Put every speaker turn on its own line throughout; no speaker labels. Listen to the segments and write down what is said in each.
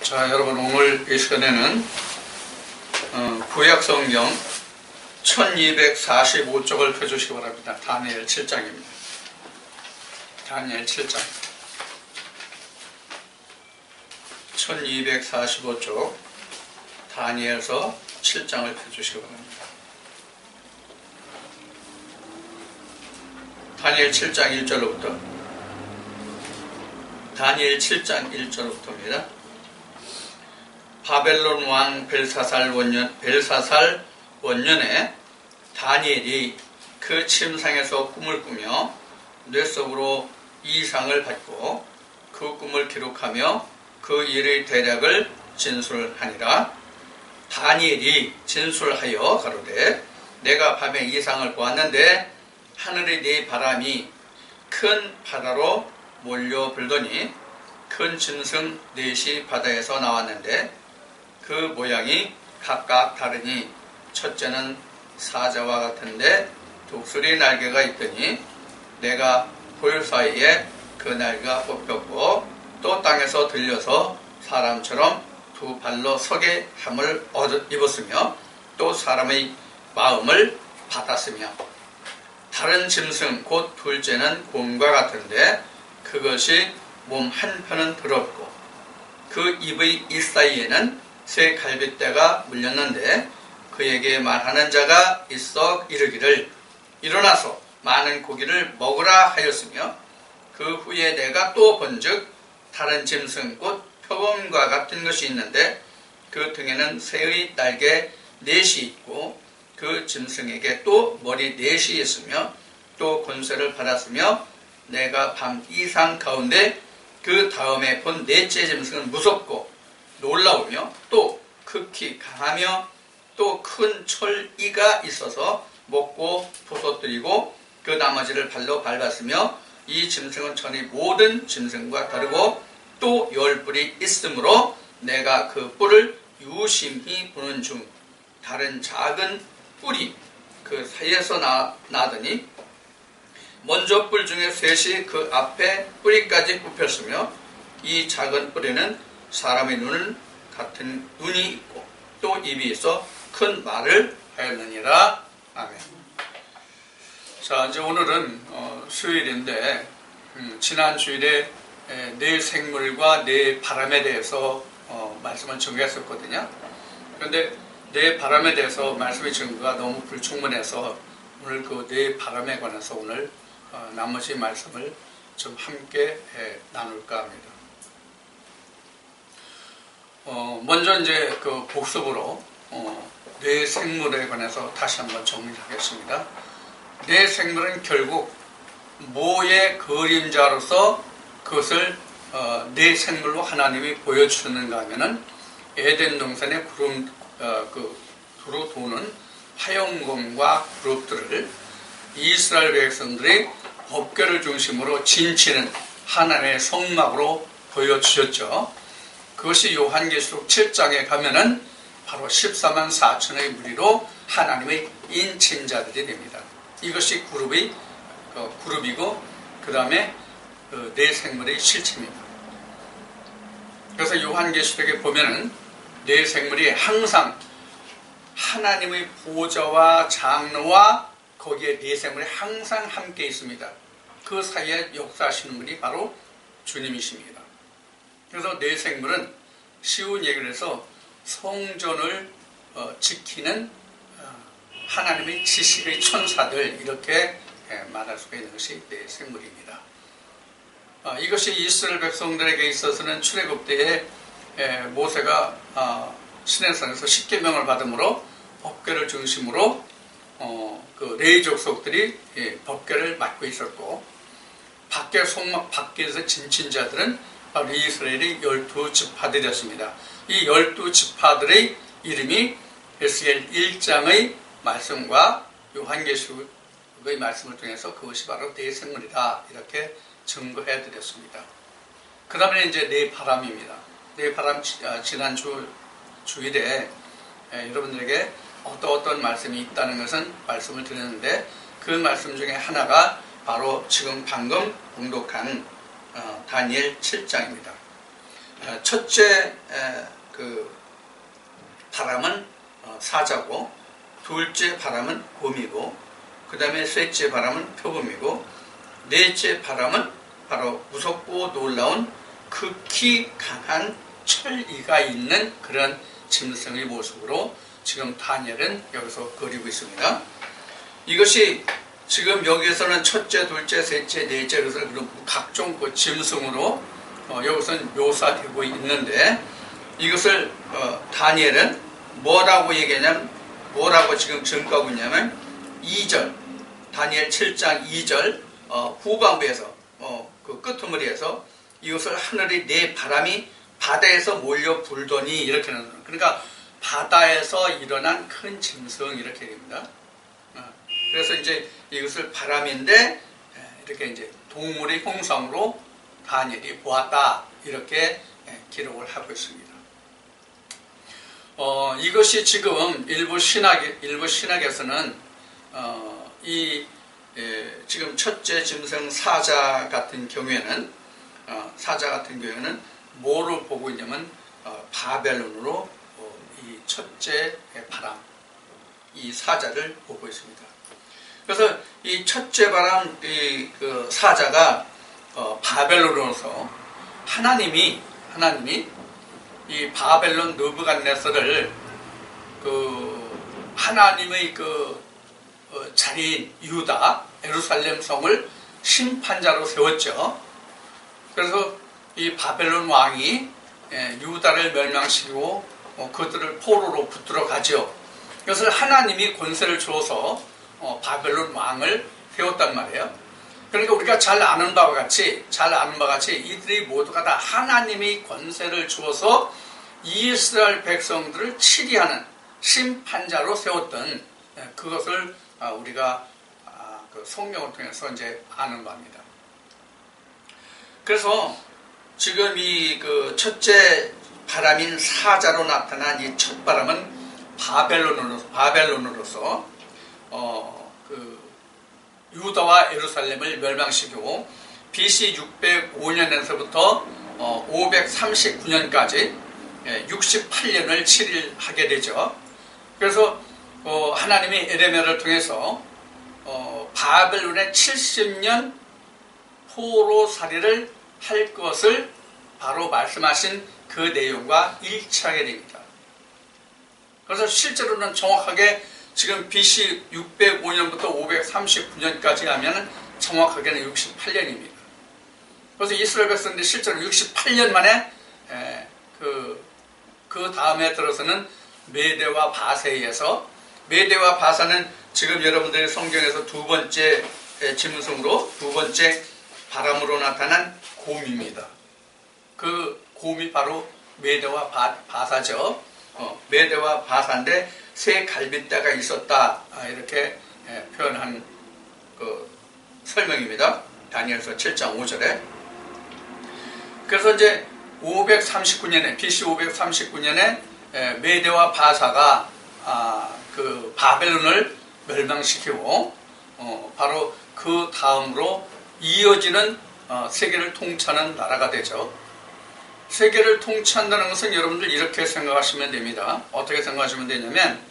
자, 여러분, 오늘 이 시간에는 구약성경 1245쪽을 펴주시기 바랍니다. 다니엘 7장입니다. 다니엘 7장 1245쪽 다니엘서 7장을 펴주시기 바랍니다. 다니엘 7장 1절로부터 다니엘 7장 1절로부터입니다. 바벨론 왕 벨사살 원년에 다니엘이 그 침상에서 꿈을 꾸며 뇌 속으로 이상을 받고 그 꿈을 기록하며 그 일의 대략을 진술하니라. 다니엘이 진술하여 가로되 내가 밤에 이상을 보았는데 하늘의 네 바람이 큰 바다로 몰려 불더니 큰 짐승 넷이 바다에서 나왔는데 그 모양이 각각 다르니 첫째는 사자와 같은데 독수리 날개가 있더니 내가 볼 사이에 그 날개가 뽑혔고 또 땅에서 들려서 사람처럼 두 발로 서게 함을 입었으며 또 사람의 마음을 받았으며 다른 짐승 곧 둘째는 곰과 같은데 그것이 몸 한편은 더럽고 그 입의 이 사이에는 새 갈빗대가 물렸는데 그에게 말하는 자가 있어 이르기를 일어나서 많은 고기를 먹으라 하였으며 그 후에 내가 또 본즉 다른 짐승 곧 표범과 같은 것이 있는데 그 등에는 새의 날개 넷이 있고 그 짐승에게 또 머리 넷이 있으며 또 권세를 받았으며 내가 밤 이상 가운데 그 다음에 본 넷째 짐승은 무섭고 놀라우며 또 극히 강하며 또 큰 철이가 있어서 먹고 부서뜨리고 그 나머지를 발로 밟았으며 이 짐승은 전의 모든 짐승과 다르고 또 10뿔이 있으므로 내가 그 뿔을 유심히 보는 중 다른 작은 뿔이 그 사이에서 나더니 먼저 뿔 중에 셋이 그 앞에 뿌리까지 뽑혔으며 이 작은 뿔에는 사람의 눈 같은 눈이 있고 또 입이 있어 큰 말을 하였느니라. 아멘. 자, 이제 오늘은 수요일인데 지난 주일에 네 생물과 네 바람에 대해서 말씀을 전개했었거든요. 그런데 네 바람에 대해서 말씀의 증거가 너무 불충분해서 오늘 그 네 바람에 관해서 오늘 나머지 말씀을 좀 함께 나눌까 합니다. 먼저 이제 그 복습으로 네 생물에 관해서 다시 한번 정리하겠습니다. 네 생물은 결국 뭐의 그림자로서 그것을 네 생물로 하나님이 보여주셨는가 하면은 에덴 동산의 두루 도는 화영곰과 그룹들을 이스라엘 백성들이 법궤를 중심으로 진치는 하나님의 성막으로 보여주셨죠. 그것이 요한계시록 7장에 가면은 바로 14만 4천의 무리로 하나님의 인친자들이 됩니다. 이것이 그룹이고 그 다음에 네 생물의 실체입니다. 그래서 요한계시록에 보면은 네 생물이 항상 하나님의 보좌와 장로와 거기에 네 생물이 항상 함께 있습니다. 그 사이에 역사하시는 분이 바로 주님이십니다. 그래서 네 생물은 쉬운 얘기를 해서 성전을 지키는 하나님의 지식의 천사들 이렇게 말할 수가 있는 것이 네 생물입니다. 이것이 이스라엘 백성들에게 있어서는 출애굽 때에 모세가 시내산에서 십계명을 받음으로 법궤를 중심으로 그 레위 족속들이 법궤를 맡고 있었고 밖에 성막 밖에서 진친 자들은 바로 이스라엘의 12지파들이었습니다. 이 12지파들의 이름이 에스겔 1장의 말씀과 요한계시록의 말씀을 통해서 그것이 바로 네 생물이다 이렇게 증거해 드렸습니다. 그 다음에 이제 네 바람입니다. 네 바람 지난 주일에 여러분들에게 어떤 말씀이 있다는 것은 말씀을 드렸는데 그 말씀 중에 하나가 바로 지금 방금 봉독한 다니엘 7장입니다. 첫째 그 바람은 사자고, 둘째 바람은 곰이고, 그 다음에 셋째 바람은 표범이고, 넷째 바람은 바로 무섭고 놀라운 극히 강한 철이가 있는 그런 짐승의 모습으로 지금 다니엘은 여기서 그리고 있습니다. 이것이 지금 여기에서는 첫째, 둘째, 셋째, 넷째 그래서 각종 그 짐승으로 여기서는 묘사되고 있는데, 이것을 다니엘은 뭐라고 얘기하냐면, 뭐라고 지금 증거하고 있냐면 2절, 다니엘 7장 2절 후반부에서 그 끄트머리에서 이것을 하늘의 네 바람이 바다에서 몰려 불더니 이렇게 나옵니다. 그러니까 바다에서 일어난 큰 짐승 이렇게 됩니다. 그래서 이제 이것을 바람인데 이렇게 이제 동물의 형상으로 다니엘이 보았다 이렇게 기록을 하고 있습니다. 이것이 지금 일부 신학에서는 지금 첫째 짐승 사자 같은 경우에는 뭐를 보고 있냐면 바벨론으로 이 첫째 바람, 이 사자를 보고 있습니다. 그래서 이 첫째 바람, 그 사자가 바벨론으로서 하나님이 이 바벨론 느부갓네살을 그 하나님의 그 자리인 유다, 예루살렘 성을 심판자로 세웠죠. 그래서 이 바벨론 왕이 유다를 멸망시키고 그들을 포로로 붙들어 가죠. 그것을 하나님이 권세를 주어서 바벨론 왕을 세웠단 말이에요. 그러니까 우리가 잘 아는 바와 같이 이들이 모두가 다 하나님이 권세를 주어서 이스라엘 백성들을 치리하는 심판자로 세웠던 그것을 우리가 그 성경을 통해서 이제 아는 바입니다. 그래서 지금 이 그 첫째 바람인 사자로 나타난 이 첫 바람은 바벨론으로서 그 유다와 예루살렘을 멸망시키고 BC 605년에서부터 539년까지 68년을 치리하게 되죠. 그래서 하나님이 에레미야를 통해서 바벨론의 70년 포로살이를 할 것을 바로 말씀하신 그 내용과 일치하게 됩니다. 그래서 실제로는 정확하게 지금 BC 605년부터 539년까지 하면 정확하게는 68년입니다. 그래서 이스라엘 백성들이 실제로 68년 만에 그 다음에 들어서는 메대와 바사에 의해서, 메대와 바사는 지금 여러분들의 성경에서 두 번째 짐승으로, 두 번째 바람으로 나타난 곰입니다. 그 곰이 바로 메대와 바사죠. 메대와 바사인데 새 갈빗대가 있었다, 이렇게 표현한 그 설명입니다. 다니엘서 7장 5절에. 그래서 이제 539년에 BC 539년에 메대와 바사가 그 바벨론을 멸망시키고 바로 그 다음으로 이어지는 세계를 통치하는 나라가 되죠. 세계를 통치한다는 것은 여러분들 이렇게 생각하시면 됩니다. 어떻게 생각하시면 되냐면,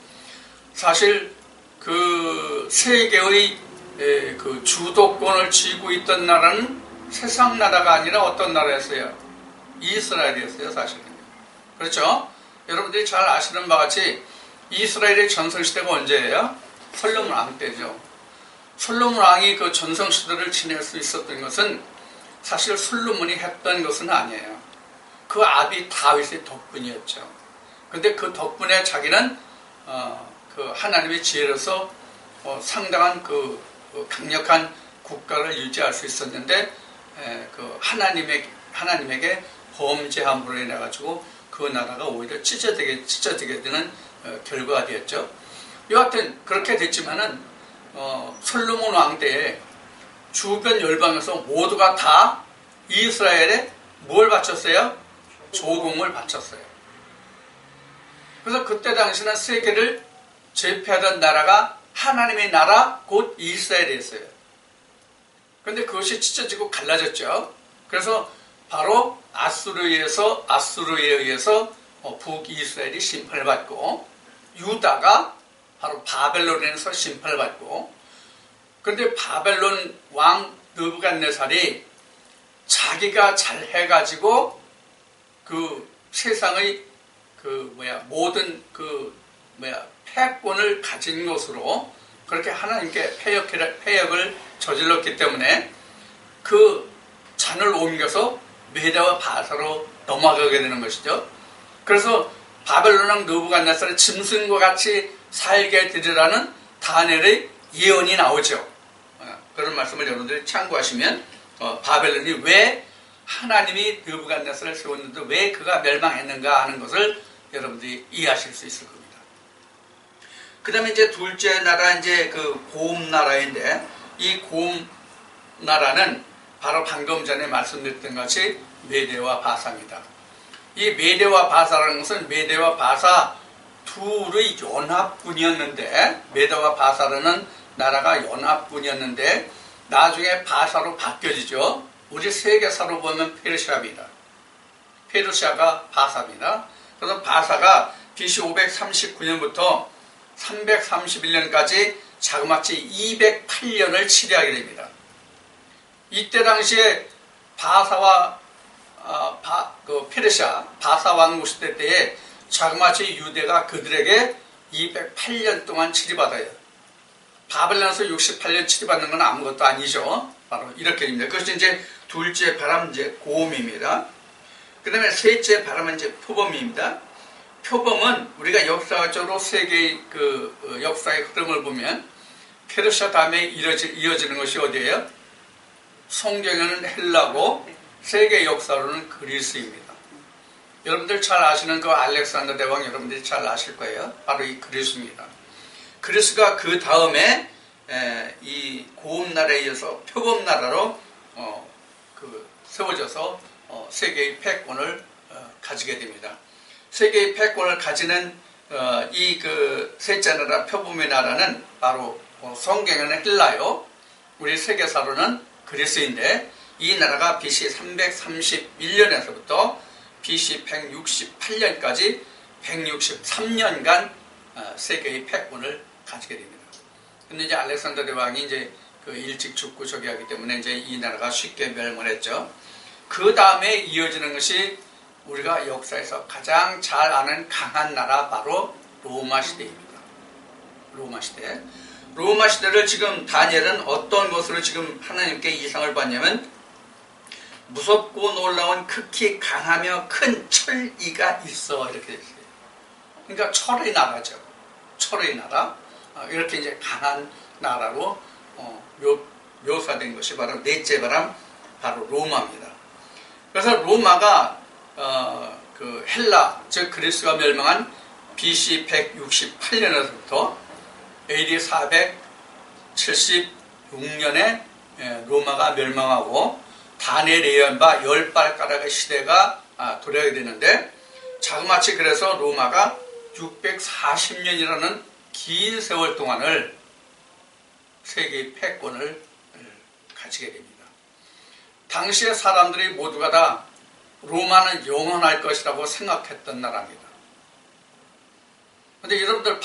사실 그 세계의 그 주도권을 쥐고 있던 나라는 세상 나라가 아니라 어떤 나라였어요? 이스라엘이었어요, 사실은. 그렇죠? 여러분들이 잘 아시는 바와 같이 이스라엘의 전성시대가 언제예요? 솔로몬 왕 때죠. 솔로몬 왕이 그 전성시대를 지낼 수 있었던 것은 사실 솔로몬이 했던 것은 아니에요. 그 아비 다윗의 덕분이었죠. 근데 그 덕분에 자기는 그 하나님의 지혜로서 상당한 그 강력한 국가를 유지할 수 있었는데, 그 하나님에게 범죄함으로 인해 가지고 그 나라가 오히려 찢어지게 되는 결과가 되었죠. 여하튼 그렇게 됐지만은 솔로몬 왕 때에 주변 열방에서 모두가 다 이스라엘에 뭘 바쳤어요? 조공을 바쳤어요. 그래서 그때 당시는 세계를 제패하던 나라가 하나님의 나라 곧 이스라엘이었어요. 그런데 그것이 찢어지고 갈라졌죠. 그래서 바로 아수르에 의해서 북이스라엘이 심판을 받고, 유다가 바로 바벨론에서 심판을 받고, 그런데 바벨론 왕 느부갓네살이 자기가 잘 해가지고 그 세상의 모든 패권을 가진 것으로 그렇게 하나님께 패역을 저질렀기 때문에 그 잔을 옮겨서 메대와 바사로 넘어가게 되는 것이죠. 그래서 바벨론 왕 느부갓네살의 짐승과 같이 살게 되리라는 다니엘의 예언이 나오죠. 그런 말씀을 여러분들이 참고하시면 바벨론이 왜 하나님이 느부갓네살을 세웠는데 왜 그가 멸망했는가 하는 것을 여러분들이 이해하실 수 있을 겁니다. 그 다음에 이제 둘째 나라, 이제 그 고움 나라인데, 이 고움 나라는 바로 방금 전에 말씀드렸던 것이 메대와 바사입니다. 이 메대와 바사라는 것은 메대와 바사 둘의 연합군이었는데, 메대와 바사라는 나라가 연합군이었는데 나중에 바사로 바뀌어지죠. 우리 세계사로 보면 페르시아입니다. 페르시아가 바사입니다. 그래서 바사가 BC 539년부터 331년까지 자그마치 208년을 치리하게 됩니다. 이때 당시에 바사와 페르시아, 바사 왕국 시대 때에 자그마치 유대가 그들에게 208년 동안 치리받아요. 바벨론에서 68년 치리받는 건 아무것도 아니죠. 바로 이렇게 됩니다. 그것이 이제 둘째 바람, 이제 고음입니다. 그 다음에 셋째 바람은 이제 표범입니다. 표범은 우리가 역사적으로 세계의 역사의 흐름을 보면 페르시아 다음에 이어지는 것이 어디예요? 성경에는 헬라고 세계 역사로는 그리스입니다. 여러분들 잘 아시는 그 알렉산더 대왕 여러분들이 잘 아실 거예요. 바로 이 그리스입니다. 그리스가 그 다음에 이 고움 나라에 이어서 표범 나라로 세워져서 세계의 패권을 가지게 됩니다. 세계의 패권을 가지는 이 셋째 나라 표범의 나라는 바로 성경에는 헬라요, 우리 세계사로는 그리스인데, 이 나라가 BC 331년에서부터 BC 168년까지 163년간 세계의 패권을 가지게 됩니다. 근데 이제 알렉산더 대왕이 이제 일찍 죽고 저기 하기 때문에 이제 이 나라가 쉽게 멸망했죠. 그 다음에 이어지는 것이 우리가 역사에서 가장 잘 아는 강한 나라, 바로 로마 시대입니다. 로마 시대. 로마 시대를 지금 다니엘은 어떤 것으로 지금 하나님께 이상을 받냐면, 무섭고 놀라운 극히 강하며 큰 철이가 있어, 이렇게 되어 있어요. 그러니까 철의 나라죠. 철의 나라. 이렇게 이제 강한 나라로 묘사된 것이 바로 넷째 바람, 바로 로마입니다. 그래서 로마가 헬라, 즉 그리스가 멸망한 BC 168년에서부터 AD 476년에 로마가 멸망하고 다니엘 예언바 10발가락의 시대가 도래하게 되는데, 자그마치 그래서 로마가 640년이라는 긴 세월 동안을 세계의 패권을 가지게 됩니다. 당시의 사람들이 모두가 다 로마는 영원할 것이라고 생각했던 나라입니다. 근데 여러분들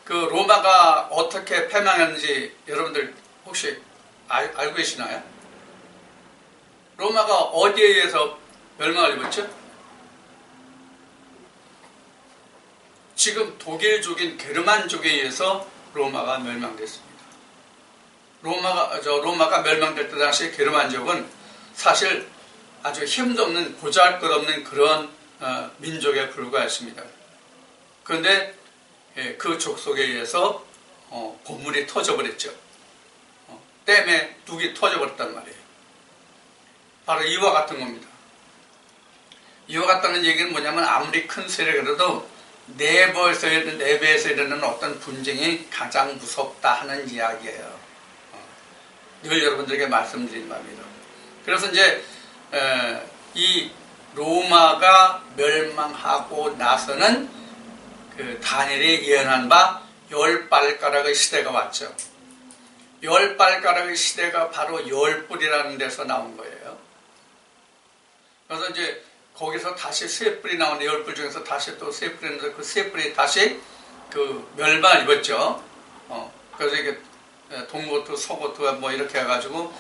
그 로마가 어떻게 패망했는지 여러분들 혹시 알고 계시나요? 로마가 어디에 의해서 멸망을 입었죠? 지금 독일족인 게르만족에 의해서 로마가 멸망됐습니다. 로마가 멸망될 때 당시 게르만족은 사실 아주 힘없는, 보잘것없는 그런 민족에 불과했습니다. 그런데 그 족속에 의해서 보물이 터져버렸죠. 댐에 둑이 터져버렸단 말이에요. 바로 이와 같은 겁니다. 이와 같다는 얘기는 뭐냐면, 아무리 큰 세력이라도 내부에서 일어나는 어떤 분쟁이 가장 무섭다 하는 이야기예요. 늘 여러분들에게 말씀드린 바입니다. 그래서 이제 이 로마가 멸망하고 나서는 그 다니엘이 예언한 바 10발가락의 시대가 왔죠. 10발가락의 시대가 바로 10뿔이라는 데서 나온 거예요. 그래서 이제 거기서 다시 세 뿔이 나오는데 10뿔 중에서 다시 또 세 뿔이 나오는데 그 세 뿔이 다시 그 멸망을 입었죠. 그래서 이게 동고투, 서고투 뭐 이렇게 해가지고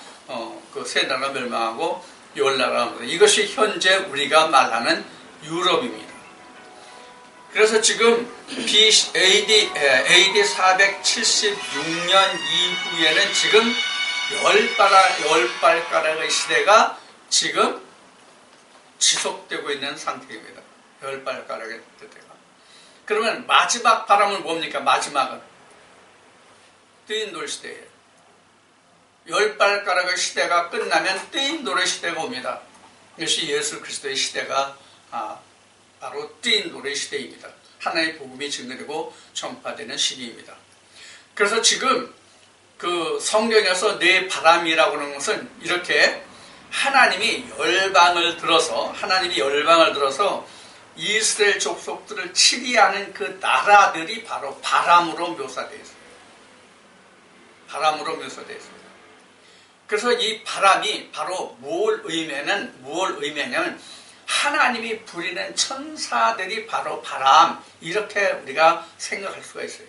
그 세 나라가 멸망하고 열 나라가 이것이 현재 우리가 말하는 유럽입니다. 그래서 지금 AD 476년 이후에는 지금 열발가락의 시대가 지금 지속되고 있는 상태입니다. 열발가락의 시대가. 그러면 마지막 바람은 뭡니까? 마지막은 뜨인 돌 시대예요. 열발가락의 시대가 끝나면 뜨인 돌의 시대가 옵니다. 이것이 예수 그리스도의 시대가 바로 뜨인 돌의 시대입니다. 하나의 복음이 증거되고 전파되는 시기입니다. 그래서 지금 그 성경에서 내 바람이라고 하는 것은 이렇게 하나님이 열방을 들어서 이스라엘 족속들을 치리하는 그 나라들이 바로 바람으로 묘사되어 있어요. 바람으로 묘사되어 있습니다. 그래서 이 바람이 바로 무엇을 의미하냐면 하나님이 부리는 천사들이 바로 바람, 이렇게 우리가 생각할 수가 있어요.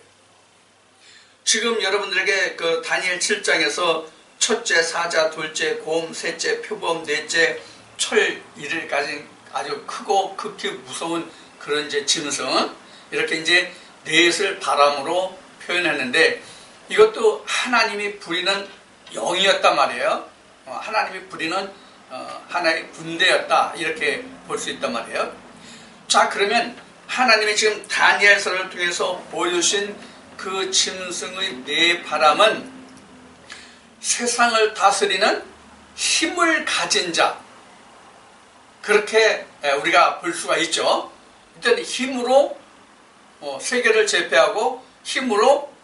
지금 여러분들에게 그 다니엘 7장에서 첫째 사자, 둘째 곰, 셋째 표범, 넷째 철 이를까지 아주 크고 극히 무서운 그런 이제 짐승, 이렇게 이제 넷을 바람으로 표현했는데 이것도 하나님이 부리는 영이었단 말이에요. 하나님이 부리는 하나의 군대였다, 이렇게 볼 수 있단 말이에요. 자, 그러면 하나님이 지금 다니엘서를 통해서 보여주신 그 짐승의 네 바람은 세상을 다스리는 힘을 가진 자, 그렇게 우리가 볼 수가 있죠. 일단 힘으로 세계를 제패하고 힘으로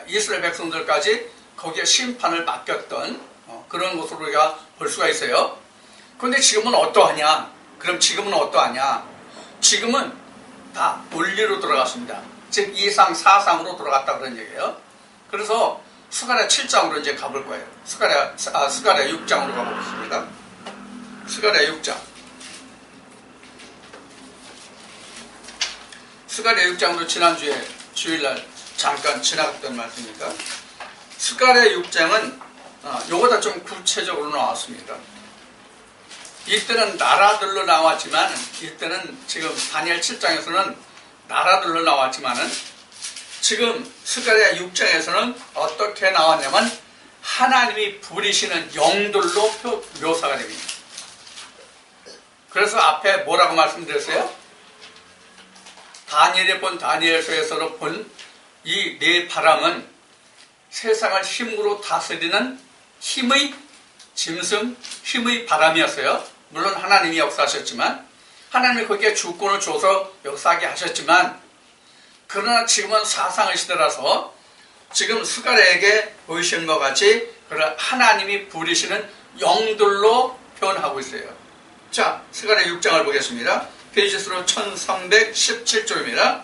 이스라엘 백성들까지 거기에 심판을 맡겼던 그런 것으로 우리가 볼 수가 있어요. 그런데 지금은 어떠하냐? 그럼 지금은 어떠하냐? 지금은 다 논리로 들어갔습니다. 즉 2상, 4상으로 들어갔다 그런 얘기예요. 그래서 스가랴 7장으로 이제 가볼 거예요. 스가랴 6장으로 가보겠습니다. 스가랴 6장. 스가랴 6장으로 지난주에 주일날 잠깐 지나갔던 말씀입니다. 스가랴 6장은 요거보다 좀 구체적으로 나왔습니다. 이때는 나라들로 나왔지만, 이때는 지금 다니엘 7장에서는 나라들로 나왔지만은 지금 스가랴 6장에서는 어떻게 나왔냐면 하나님이 부리시는 영들로 묘사가 됩니다. 그래서 앞에 뭐라고 말씀드렸어요? 다니엘에 본 다니엘서에서 본 이 네 바람은 세상을 힘으로 다스리는 힘의 짐승, 힘의 바람이었어요. 물론 하나님이 역사하셨지만, 하나님이 거기에 주권을 줘서 역사하게 하셨지만, 그러나 지금은 사상의 시대라서 지금 스가랴에게 보이시는 것 같이 하나님이 부리시는 영들로 표현하고 있어요. 자, 스가랴 6장을 보겠습니다. 페이지 수로 1317쪽입니다.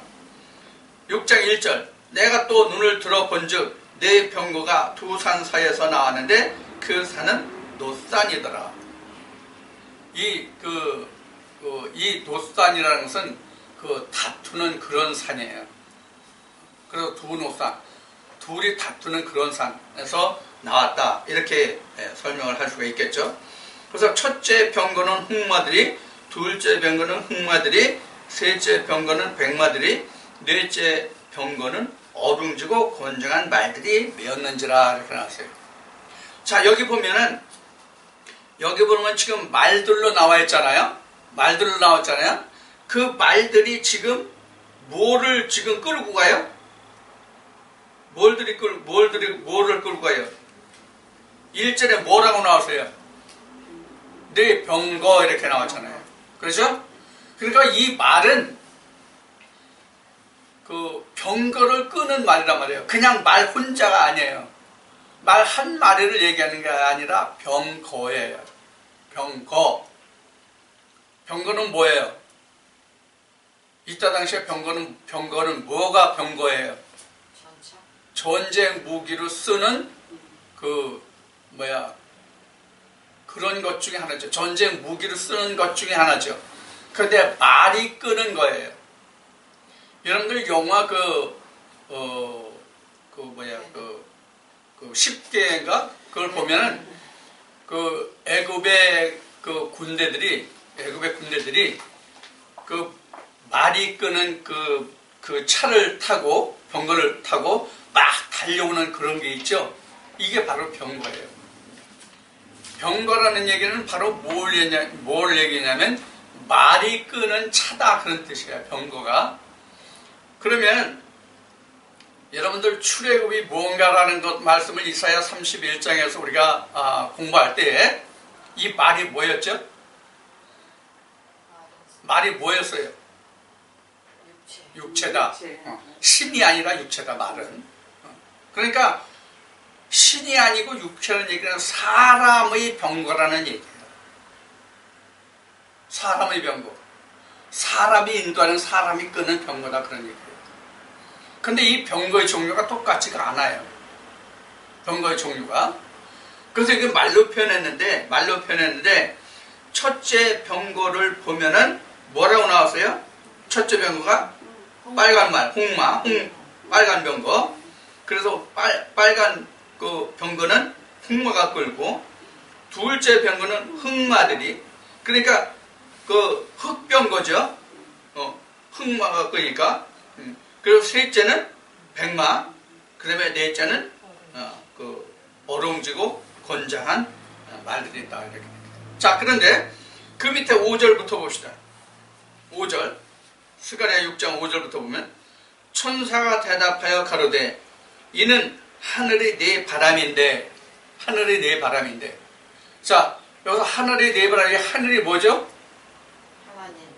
6장 1절. 내가 또 눈을 들어본즉 내 병거가 두 산 사이에서 나왔는데 그 산은 노산이더라. 이 노산이라는 것은 그 다투는 그런 산이에요. 그래서 두 노산, 둘이 다투는 그런 산에서 나왔다, 이렇게 설명을 할 수가 있겠죠. 그래서 첫째 병거는 흑마들이, 둘째 병거는 흑마들이, 셋째 병거는 백마들이, 넷째 병거는 어둥지고 건장한 말들이 메었는지라, 이렇게 나왔어요. 자, 여기 보면 지금 말들로 나와 있잖아요. 말들로 나왔잖아요. 그 말들이 지금 뭐를 지금 끌고 가요? 뭐를 끌고 가요? 1절에 뭐라고 나왔어요? 네 병거, 이렇게 나왔잖아요. 그렇죠? 그러니까 이 말은 그 병거를 끄는 말이란 말이에요. 그냥 말 혼자가 아니에요. 말 한 마리를 얘기하는 게 아니라 병거예요. 병거. 병거는 뭐예요? 이때 당시에 병거는 뭐가 병거예요? 전쟁 무기로 쓰는 그 그런 것 중에 하나죠. 전쟁 무기로 쓰는 것 중에 하나죠. 그런데 말이 끄는 거예요. 여러분들 영화 그 10개인가? 그걸 보면은 그 애굽의 군대들이 그 말이 끄는 그 차를 타고 병거를 타고 막 달려오는 그런 게 있죠. 이게 바로 병거예요. 병거라는 얘기는 바로 뭘 얘기냐면 말이 끄는 차다 그런 뜻이에요. 병거가. 그러면 여러분들 출애굽이 무언가라는 것 말씀을 이사야 31장에서 우리가 공부할 때 이 말이 뭐였죠? 말이 뭐였어요? 육체다. 신이 아니라 육체다 말은. 그러니까 신이 아니고 육체라는 얘기는 사람의 병거라는 얘기예요. 사람의 병거. 사람이 인도하는 사람이 끄는 병거다 그런 얘기예요. 근데 이 병거의 종류가 똑같지가 않아요. 병거의 종류가. 그래서 이게 말로 표현했는데 첫째 병거를 보면은 뭐라고 나왔어요? 첫째 병거가 빨간 말, 빨간 병거. 그래서 빨간 그 병거는 흑마가 끌고, 둘째 병거는 흑마들이, 그러니까 그 흑병거죠. 흑마가 끄니까. 그리고 셋째는 백마, 그 다음에 넷째는 그 어롱지고 건장한 말들이 있다. 이렇게. 자, 그런데 그 밑에 5절부터 봅시다. 5절. 스가랴 6장 5절부터 보면 천사가 대답하여 가로되 이는 하늘이 네 바람인데. 자, 여기서 하늘이 네 바람이, 하늘이 뭐죠?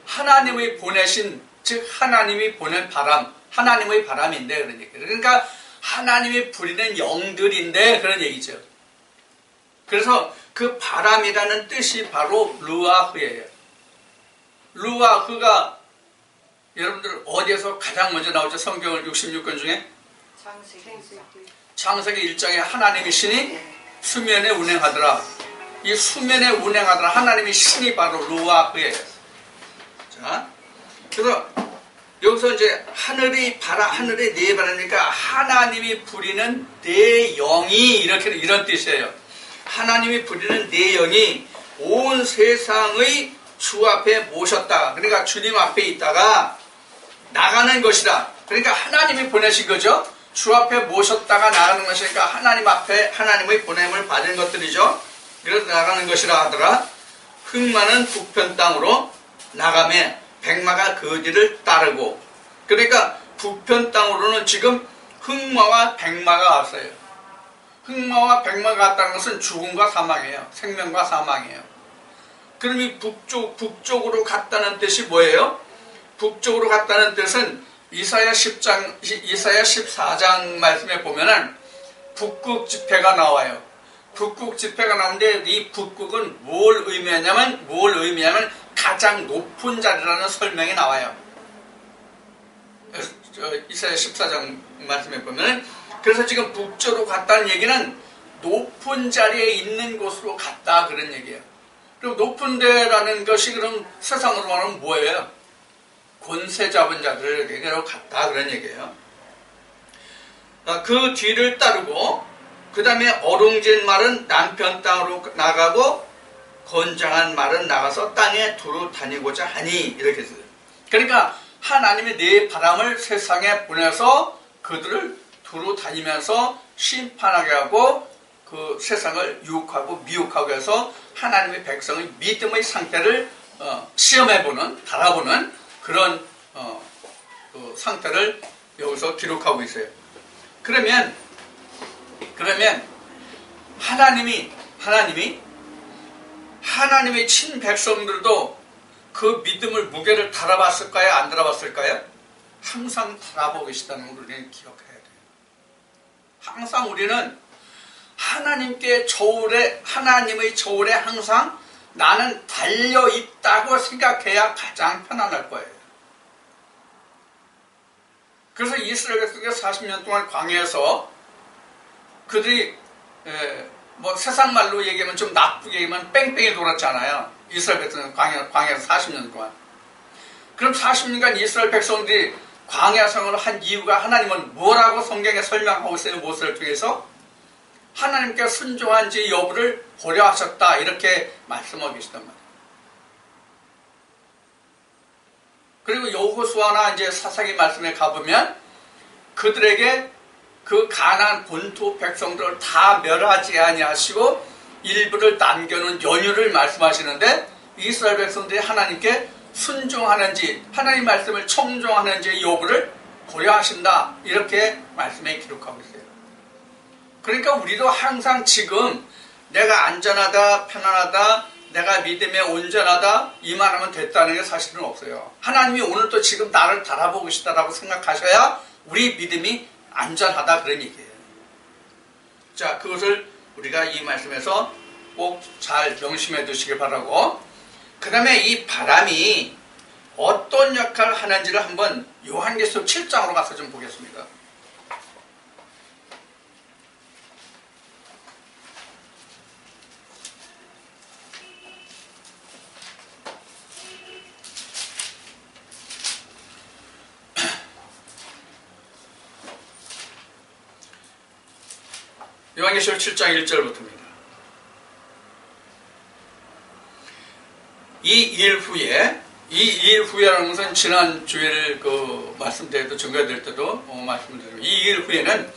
하나님의 보내신, 즉 하나님이 보낸 바람, 하나님의 바람인데 그런 얘기예요. 그러니까 하나님이 부리는 영들인데 그런 얘기죠. 그래서 그 바람이라는 뜻이 바로 루아흐예요. 루아흐가 여러분들 어디에서 가장 먼저 나오죠? 성경을 66권 중에? 창세기 1장에 하나님의 신이 수면에 운행하더라. 이 수면에 운행하더라. 하나님의 신이 바로 루아흐예요. 자, 그래서 여기서 이제 하늘이 네 바라니까 하나님이 부리는 네 영이 이런 뜻이에요. 하나님이 부리는 네 영이 온 세상의 주 앞에 모셨다. 그러니까 주님 앞에 있다가 나가는 것이다. 그러니까 하나님이 보내신 거죠. 주 앞에 모셨다가 나가는 것이니까 하나님 앞에 하나님의 보냄을 받은 것들이죠. 그래서 나가는 것이라 하더라. 흑마는 북편 땅으로 나가매 백마가 그 뒤를 따르고. 그러니까 북편 땅으로는 지금 흑마와 백마가 왔어요. 흑마와 백마가 왔다는 것은 죽음과 사망이에요. 생명과 사망이에요. 그럼 이 북쪽으로 갔다는 뜻이 뭐예요? 북쪽으로 갔다는 뜻은 이사야 14장 말씀에 보면은 북극 지폐가 나와요. 북극 지폐가 나오는데 이 북극은 뭘 의미하냐면 가장 높은 자리라는 설명이 나와요. 이사야 14장 말씀에 보면은, 그래서 지금 북쪽으로 갔다는 얘기는 높은 자리에 있는 곳으로 갔다 그런 얘기예요. 그리고 높은 데라는 것이 그럼 세상으로 말하면 뭐예요? 권세 잡은 자들에게로 갔다 그런 얘기예요. 그 뒤를 따르고, 그 다음에 어룽진 말은 남편 땅으로 나가고 건장한 말은 나가서 땅에 두루 다니고자 하니 이렇게 써요. 그러니까 하나님이 네 바람을 세상에 보내서 그들을 두루 다니면서 심판하게 하고 그 세상을 유혹하고 미혹하고 해서 하나님의 백성의 믿음의 상태를 시험해보는, 달아보는 그런 그 상태를 여기서 기록하고 있어요. 그러면 하나님의 친백성들도 그 믿음을 무게를 달아봤을까요? 안 달아봤을까요? 항상 달아보고 계시다는 걸 우리는 기억해야 돼요. 항상 우리는 하나님의 저울에 항상 나는 달려있다고 생각해야 가장 편안할 거예요. 그래서 이스라엘 백성이 40년 동안 광야에서 그들이 뭐 세상 말로 얘기하면 좀 나쁘게 얘기하면 뺑뺑이 돌았잖아요. 이스라엘 백성은 광야에서 40년 동안. 그럼 40년간 이스라엘 백성들이 광야 생활을 한 이유가 하나님은 뭐라고 성경에 설명하고 있어요? 모세를 통해서 하나님께 순종한지 여부를 고려하셨다 이렇게 말씀하고 계시단 말이에요. 그리고 여호수아나 이제 사사기 말씀에 가보면 그들에게 그 가나안 본토 백성들을 다 멸하지 아니하시고 일부를 남겨놓은 연유를 말씀하시는데 이스라엘 백성들이 하나님께 순종하는지 하나님 말씀을 청종하는지 여부를 고려하신다 이렇게 말씀에 기록하고 있어요. 그러니까 우리도 항상 지금 내가 안전하다 편안하다 내가 믿음에 온전하다 이만 하면 됐다는 게 사실은 없어요. 하나님이 오늘 또 지금 나를 바라보고 계시다라고 생각하셔야 우리 믿음이 안전하다 그런 얘기예요. 자, 그것을 우리가 이 말씀에서 꼭 잘 명심해 두시길 바라고, 그 다음에 이 바람이 어떤 역할을 하는지를 한번 요한계시록 7장으로 가서 좀 보겠습니다. 요한계시록 7장 1절부터입니다. 이 일 후에라는 것은 지난 주일 말씀드려도 전가될 때도 말씀드리고 이 일 후에는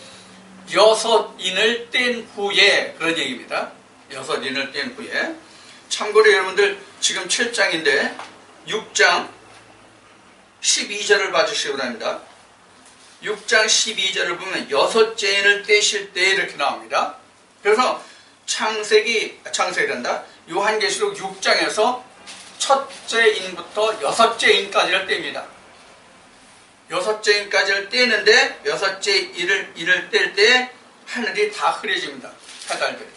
6인을 뗀 후에 그런 얘기입니다. 6인을 뗀 후에. 참고로 여러분들 지금 7장인데 6장 12절을 봐주시기 바랍니다. 6장 12절을 보면 6째 인을 떼실 때 이렇게 나옵니다. 그래서 창세기란다. 요한계시록 6장에서 첫째 인부터 6째 인까지를 뗍니다. 6째 인까지를 떼는데 6째 인을 뗄 때 하늘이 다 흐려집니다. 해달들이.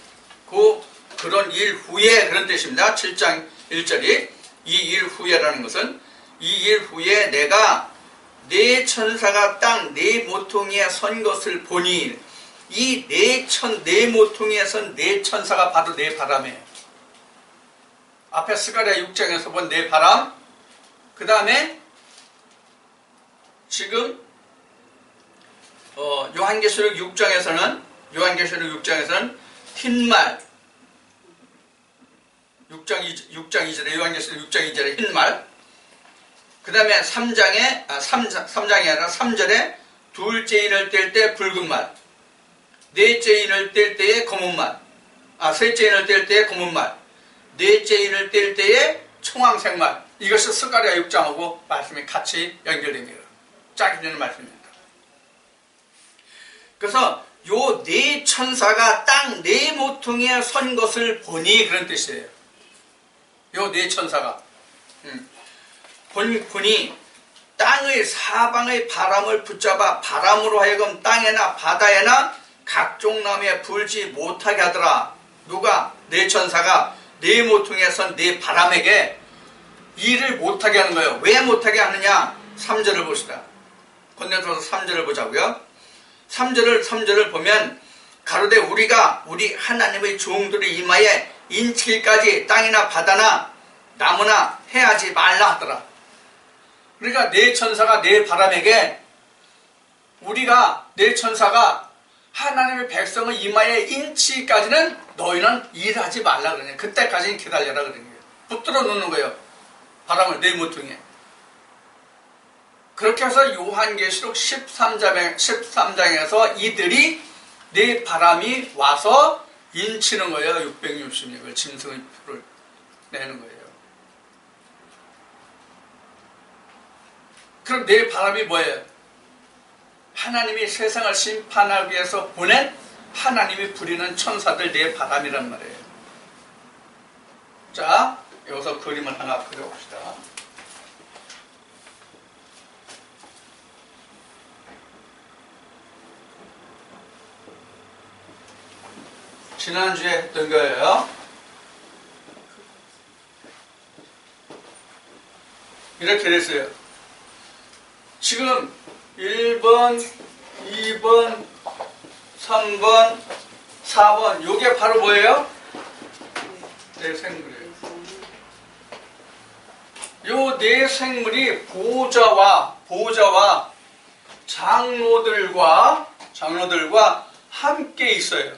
그런 일 후에 그런 뜻입니다. 7장 1절이 이 일 후에라는 것은 이 일 후에 내가 네 천사가 땅 네 모퉁이에 선 것을 보니 이 네 모퉁이에 선 네 천사가 바로 네 바람이에요. 앞에 스가랴 6장에서 본 네 바람, 그 다음에 지금 요한계시록 6장에서는 흰말 6장 2절에 요한계시록 6장 2절에 흰말, 그 다음에 3장이 아니라 3절에 둘째 인을 뗄 때 붉은 말, 넷째 인을 뗄 때에 검은 말, 셋째 인을 뗄 때에 검은 말, 넷째 인을 뗄 때에 청황색 말. 이것이 스가랴 6장하고 말씀이 같이 연결됩니다. 짝이 되는 말씀입니다. 그래서 요 네 천사가 땅 네 모퉁이에 선 것을 보니 그런 뜻이에요. 요 네 천사가 보니 땅의 사방의 바람을 붙잡아 바람으로 하여금 땅에나 바다에나 각종 나무에 불지 못하게 하더라. 누가? 네 천사가 네 모퉁이에 선 네 바람에게 일을 못하게 하는 거예요. 왜 못하게 하느냐? 3절을 봅시다. 건너서 3절을 보자고요. 3절을 보면 가로되 우리 하나님의 종들의 이마에 인칠까지 땅이나 바다나 나무나 해하지 말라 하더라. 그러니까 네 천사가 네 바람에게 네 천사가 하나님의 백성의 이마에 인치까지는 너희는 일하지 말라 그러냐. 그때까지는 기다려라 그러는 거예요. 붙들어 놓는 거예요. 바람을 네 모퉁이에. 그렇게 해서 요한계시록 13장에서 이들이 네 바람이 와서 인치는 거예요. 666을 짐승의 풀을 내는 거예요. 그럼 네 바람이 뭐예요? 하나님이 세상을 심판하기 위해서 보낸 하나님이 부리는 천사들 네 바람이란 말이에요. 자, 여기서 그림을 하나 그려봅시다. 지난주에 했던 거예요. 이렇게 됐어요. 지금 1번, 2번, 3번, 4번. 요게 바로 뭐예요? 내생물이에요. 요 내생물이 보좌와 장로들과 함께 있어요.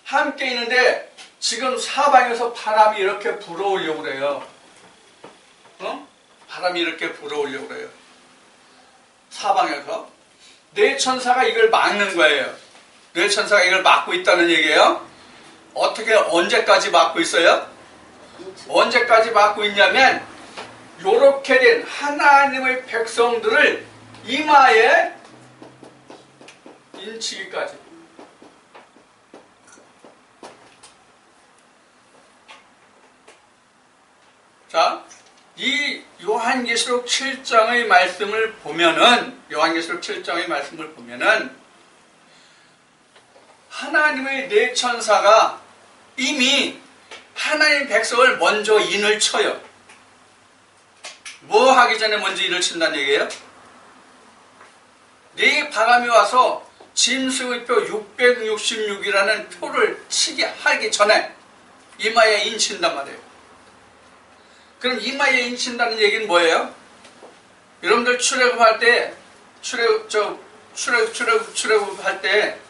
함께 있는데 지금 사방에서 바람이 이렇게 불어오려고 그래요. 바람이 이렇게 불어오려고 그래요. 사방에서. 뇌천사가 이걸 막는 거예요. 뇌천사가 이걸 막고 있다는 얘기예요. 어떻게 언제까지 막고 있어요? 언제까지 막고 있냐면 요렇게 된 하나님의 백성들을 이마에 인치기까지. 자, 이 요한계시록 7장의 말씀을 보면은 하나님의 내천사가 이미 하나님 백성을 먼저 인을 쳐요. 뭐 하기 전에 먼저 인을 친다는 얘기예요? 네 바람이 와서 짐승의 표 666이라는 표를 하기 전에 이마에 인친단 말이에요. 그럼 이마에 인친다는 얘기는 뭐예요? 여러분들 출애굽할 때 출애굽할 때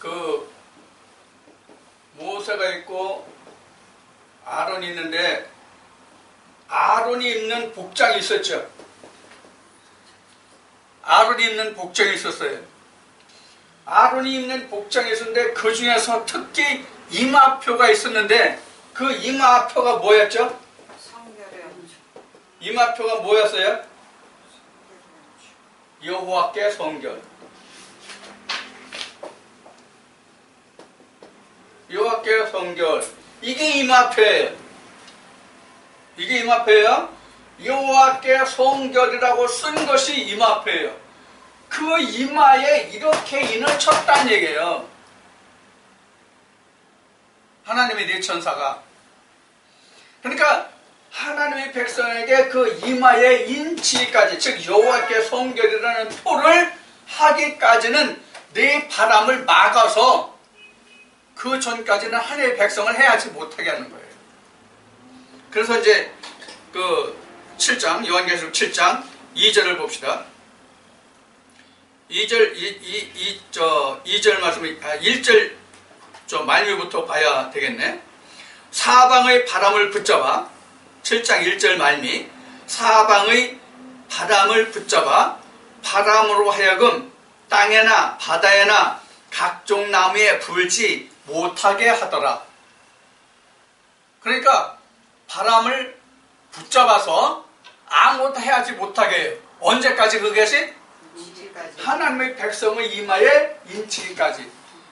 그 모세가 있고 아론이 있는데 아론이 입는 복장이 있었죠. 아론이 입는 복장이 있었어요. 아론이 입는 복장이 있었는데 그 중에서 특히 이마표가 있었는데 그 이마표가 뭐였죠? 이마표가 뭐였어요? 여호와께 성결. 여호와께 성결. 이게 이마표예요. 이게 이마표예요. 여호와께 성결이라고 쓴 것이 이마표예요. 그 이마에 이렇게 인을 쳤다는 얘기예요. 하나님의 내천사가. 그러니까 하나님의 백성에게 그 이마에 인치기까지, 즉 여호와께 성결이라는 표를 하기까지는 내 바람을 막아서 그 전까지는 하나님의 백성을 해야지 못하게 하는 거예요. 그래서 이제 그 7장, 요한계시록 7장 2절을 봅시다. 2절 말씀이 1절 말미부터 봐야 되겠네. 사방의 바람을 붙잡아, 7장 1절 말미, 사방의 바람을 붙잡아 바람으로 하여금 땅에나 바다에나 각종 나무에 불지 못하게 하더라. 그러니까 바람을 붙잡아서 아무것도 해야지 못하게 해요. 언제까지 그것이? 하나님의 백성의 이마에 인치기까지.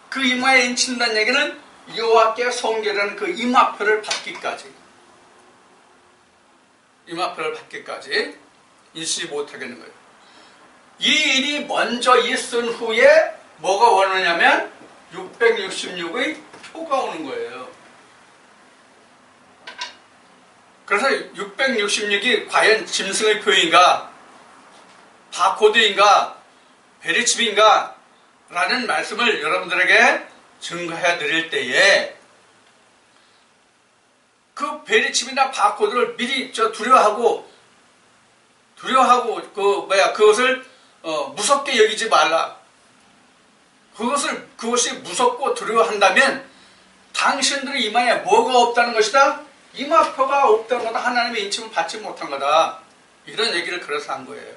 그 이마에 인친다는 얘기는 여호와께 성결이라는 그 이마표를 받기까지. 이마표를 받기까지 인치 못하게 하는 거예요. 이 일이 먼저 있은 후에 뭐가 오느냐면 666의 표가 오는 거예요. 그래서 666이 과연 짐승의 표인가, 바코드인가, 베리칩인가 라는 말씀을 여러분들에게 증거해 드릴 때에 그 베리칩이나 바코드를 미리 두려워하고 그것을 무섭게 여기지 말라. 그것이 무섭고 두려워한다면 당신들의 이마에 뭐가 없다는 것이다? 이마표가 없다는 거다. 하나님의 인침을 받지 못한 거다. 이런 얘기를 그래서 한 거예요.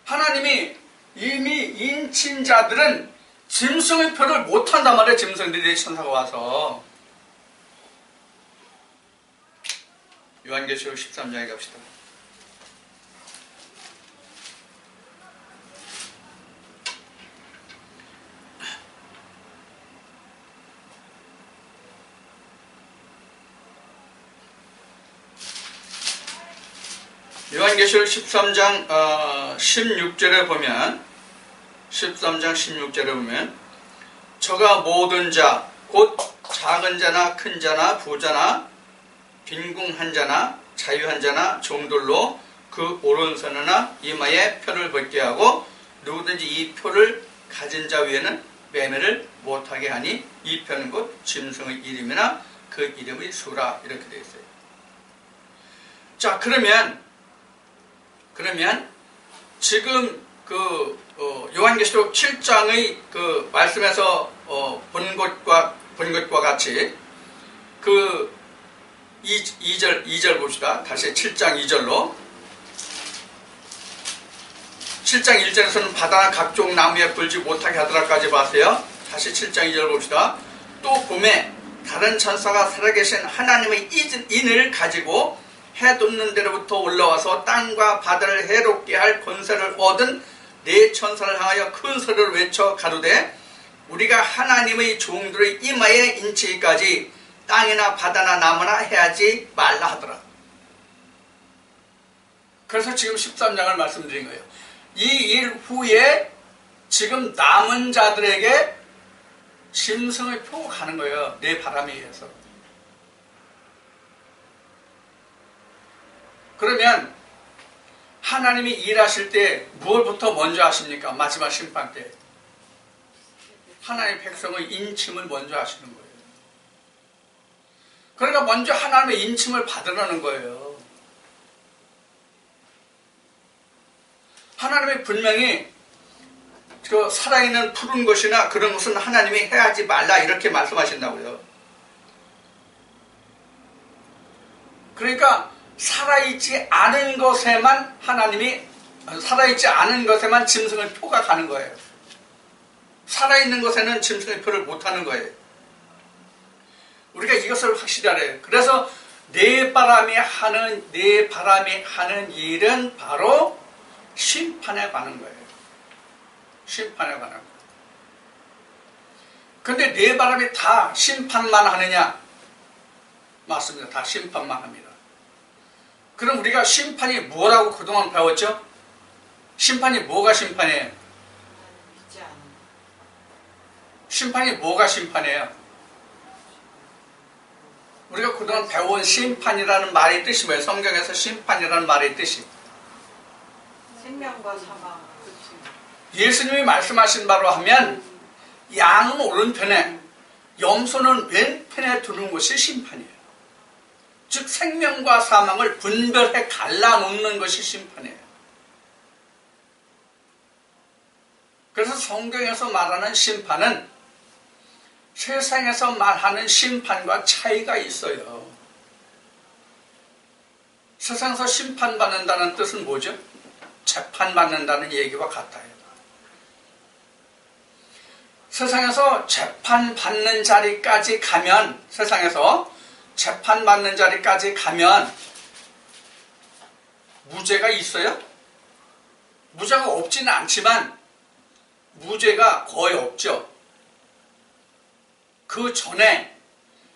하나님이 이미 인친 자들은 짐승의 표를 못한단 말이에요. 짐승들이 천사가 와서. 요한계시록 13장에 갑시다. 요한계시록 13장 16절에 보면 13장 16절에 보면 저가 모든 자 곧 작은 자나 큰 자나 부자나 빈궁한 자나 자유한 자나 종들로 그 오른손이나 이마에 표를 벗게 하고 누구든지 이 표를 가진 자 위에는 매매를 못하게 하니 이 편은 곧 짐승의 이름이나 그 이름의 수라 이렇게 되어 있어요. 자, 그러면 지금 그 요한계시록 7장의 그 말씀에서 본 것과 같이 그 2절 봅시다. 다시 7장 2절로. 7장 1절에서는 바다나 각종 나무에 불지 못하게 하더라까지 봤어요. 다시 7장 2절 봅시다. 또 봄에 다른 천사가 살아계신 하나님의 인을 가지고 해 돋는 데로부터 올라와서 땅과 바다를 해롭게 할 권세를 얻은 네 천사를 향하여 큰 소리를 외쳐 가로되 우리가 하나님의 종들의 이마에 인치기까지 땅이나 바다나 나무나 해하지 말라 하더라. 그래서 지금 13장을 말씀드린 거예요. 이 일 후에 지금 남은 자들에게 짐승의 표가 가는 거예요. 내 바람에 의해서. 그러면 하나님이 일하실 때 무엇부터 먼저 하십니까? 마지막 심판 때. 하나님의 백성의 인침을 먼저 하시는 거예요. 그러니까 먼저 하나님의 인침을 받으라는 거예요. 하나님이 분명히 그 살아있는 푸른 것이나 그런 것은 하나님이 해하지 말라 이렇게 말씀하신다고요. 그러니까 살아있지 않은 것에만 짐승의 표가 가는 거예요. 살아있는 것에는 짐승의 표를 못하는 거예요. 우리가 이것을 확실히 알아요. 그래서 내 바람이 하는 일은 바로 심판에 관한 거예요. 심판에 관한 거예요. 근데 내 바람이 다 심판만 하느냐? 맞습니다. 다 심판만 합니다. 그럼 우리가 심판이 뭐라고 그동안 배웠죠? 심판이 뭐가 심판이에요? 심판이 뭐가 심판이에요? 우리가 그동안 배운 심판이라는 말의 뜻이 뭐예요? 성경에서 심판이라는 말의 뜻이
생명과 사망.
예수님이 말씀하신 바로 하면 양은 오른편에 염소는 왼편에 두는 것이 심판이에요. 즉 생명과 사망을 분별해 갈라놓는 것이 심판이에요. 그래서 성경에서 말하는 심판은 세상에서 말하는 심판과 차이가 있어요. 세상에서 심판받는다는 뜻은 뭐죠? 재판받는다는 얘기와 같아요. 세상에서 재판받는 자리까지 가면 무죄가 있어요? 무죄가 없지는 않지만 무죄가 거의 없죠. 그 전에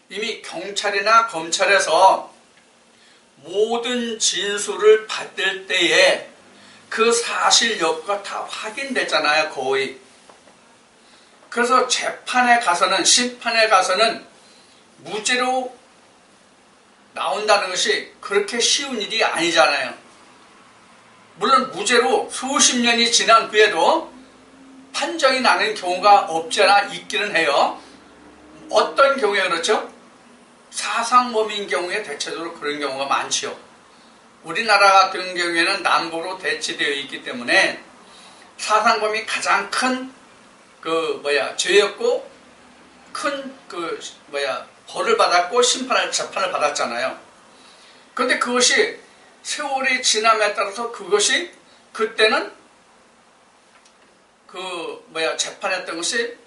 이미 경찰이나 검찰에서 모든 진술을 받을 때에 그 사실 여부가 다 확인됐잖아요, 거의. 그래서 심판에 가서는 무죄로 나온다는 것이 그렇게 쉬운 일이 아니잖아요. 물론 무죄로 수십 년이 지난 후에도 판정이 나는 경우가 없지 않아 있기는 해요. 어떤 경우에 그렇죠? 사상범인 경우에 대체적으로 그런 경우가 많지요. 우리나라 같은 경우에는 남북으로 대치되어 있기 때문에 사상범이 가장 큰 죄였고 큰 벌을 받았고 재판을 받았잖아요. 그런데 그것이 세월이 지남에 따라서 그것이 그때는 재판했던 것이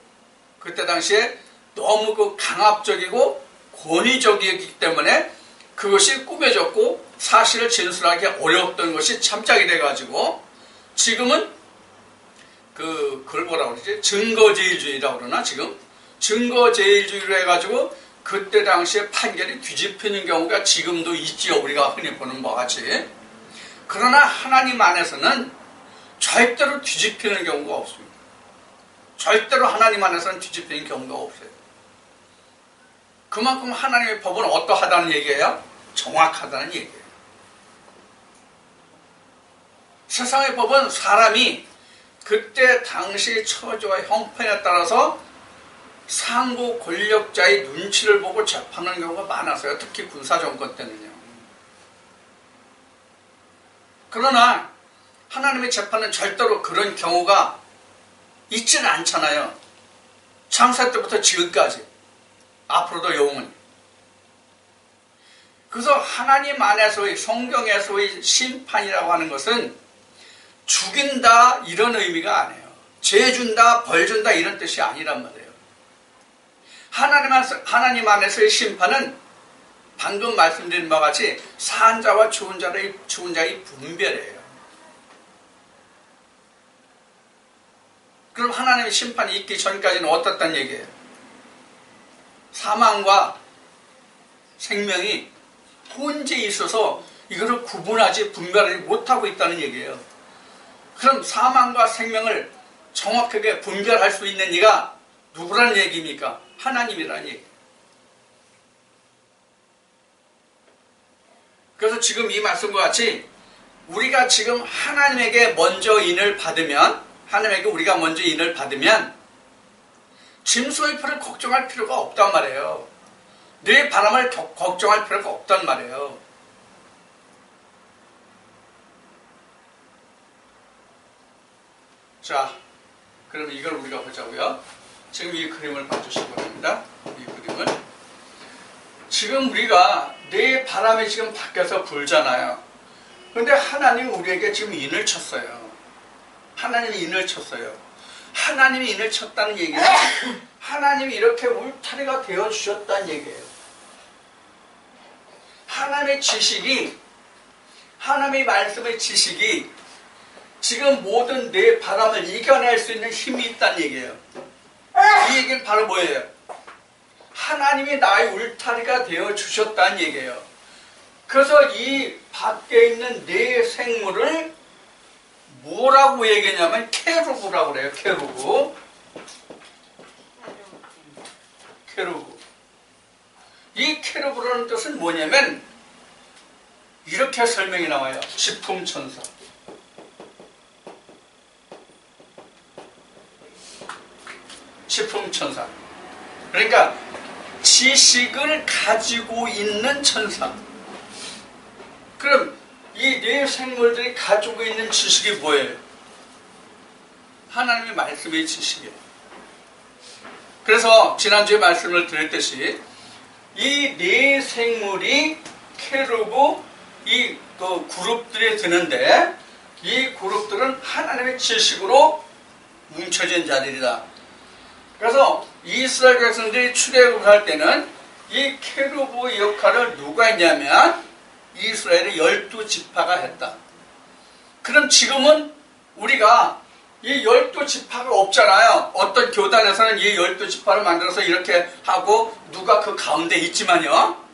그때 당시에 너무 강압적이고 권위적이었기 때문에 그것이 꾸며졌고 사실을 진술하기 어려웠던 것이 참작이 돼가지고 지금은 그걸 뭐라고 그러지? 증거제일주의라고 그러나 지금? 증거제일주의로 해가지고 그때 당시에 판결이 뒤집히는 경우가 지금도 있지요. 우리가 흔히 보는 바와 같이. 그러나 하나님 안에서는 절대로 뒤집히는 경우가 없습니다. 절대로 하나님 안에서는 뒤집히는 경우가 없어요. 그만큼 하나님의 법은 어떠하다는 얘기예요? 정확하다는 얘기예요. 세상의 법은 사람이 그때 당시 처지와 형편에 따라서 상부 권력자의 눈치를 보고 재판하는 경우가 많았어요. 특히 군사정권 때는요. 그러나 하나님의 재판은 절대로 그런 경우가 있지는 않잖아요. 창세 때부터 지금까지, 앞으로도 영원히. 그래서 하나님 안에서의, 성경에서의 심판이라고 하는 것은 죽인다 이런 의미가 아니에요. 죄 준다, 벌 준다 이런 뜻이 아니란 말이에요. 하나님 안에서의 심판은 방금 말씀드린 바와 같이 산자와 죽은 자의 분별이에요. 그럼 하나님의 심판이 있기 전까지는 어떻단 얘기예요? 사망과 생명이 혼재에 있어서 이것을 구분하지 분별하지 못하고 있다는 얘기예요. 그럼 사망과 생명을 정확하게 분별할 수 있는 이가 누구라는 얘기입니까? 하나님이라는 얘기예요. 그래서 지금 이 말씀과 같이 우리가 지금 하나님에게 먼저 인을 받으면, 하나님에게 우리가 먼저 인을 받으면 짐승의 표를 걱정할 필요가 없단 말이에요. 내 바람을 걱정할 필요가 없단 말이에요. 자, 그럼 이걸 우리가 보자고요. 지금 이 그림을 봐주시기 바랍니다. 이 그림을. 지금 우리가 내 바람이 지금 밖에서 불잖아요. 그런데 하나님이 우리에게 지금 인을 쳤어요. 하나님이 인을 쳤어요. 하나님이 인을 쳤다는 얘기는 하나님이 이렇게 울타리가 되어주셨다는 얘기예요. 하나님의 지식이, 하나님의 말씀의 지식이 지금 모든 내 바람을 이겨낼 수 있는 힘이 있다는 얘기예요. 이 얘기는 바로 뭐예요? 하나님이 나의 울타리가 되어주셨다는 얘기예요. 그래서 이 밖에 있는 내 생물을 뭐라고 얘기하냐면 케루브라고 그래요. 케루브. 케루브. 이 케루브라는 뜻은 뭐냐면 이렇게 설명이 나와요. 지품천사. 지품천사. 그러니까 지식을 가지고 있는 천사. 그럼 이 네 생물들이 가지고 있는 지식이 뭐예요? 하나님의 말씀의 지식이에요. 그래서 지난주에 말씀을 드렸듯이 이 네 생물이 케루브 이 그룹들이 드는데 이 그룹들은 하나님의 지식으로 뭉쳐진 자들이다. 그래서 이스라엘 백성들이 출애굽할 때는 이 케루브의 역할을 누가 했냐면 이스라엘의 12지파가 했다. 그럼 지금은 우리가 이 12지파가 없잖아요. 어떤 교단에서는 이 12지파를 만들어서 이렇게 하고 누가 그 가운데 있지만요.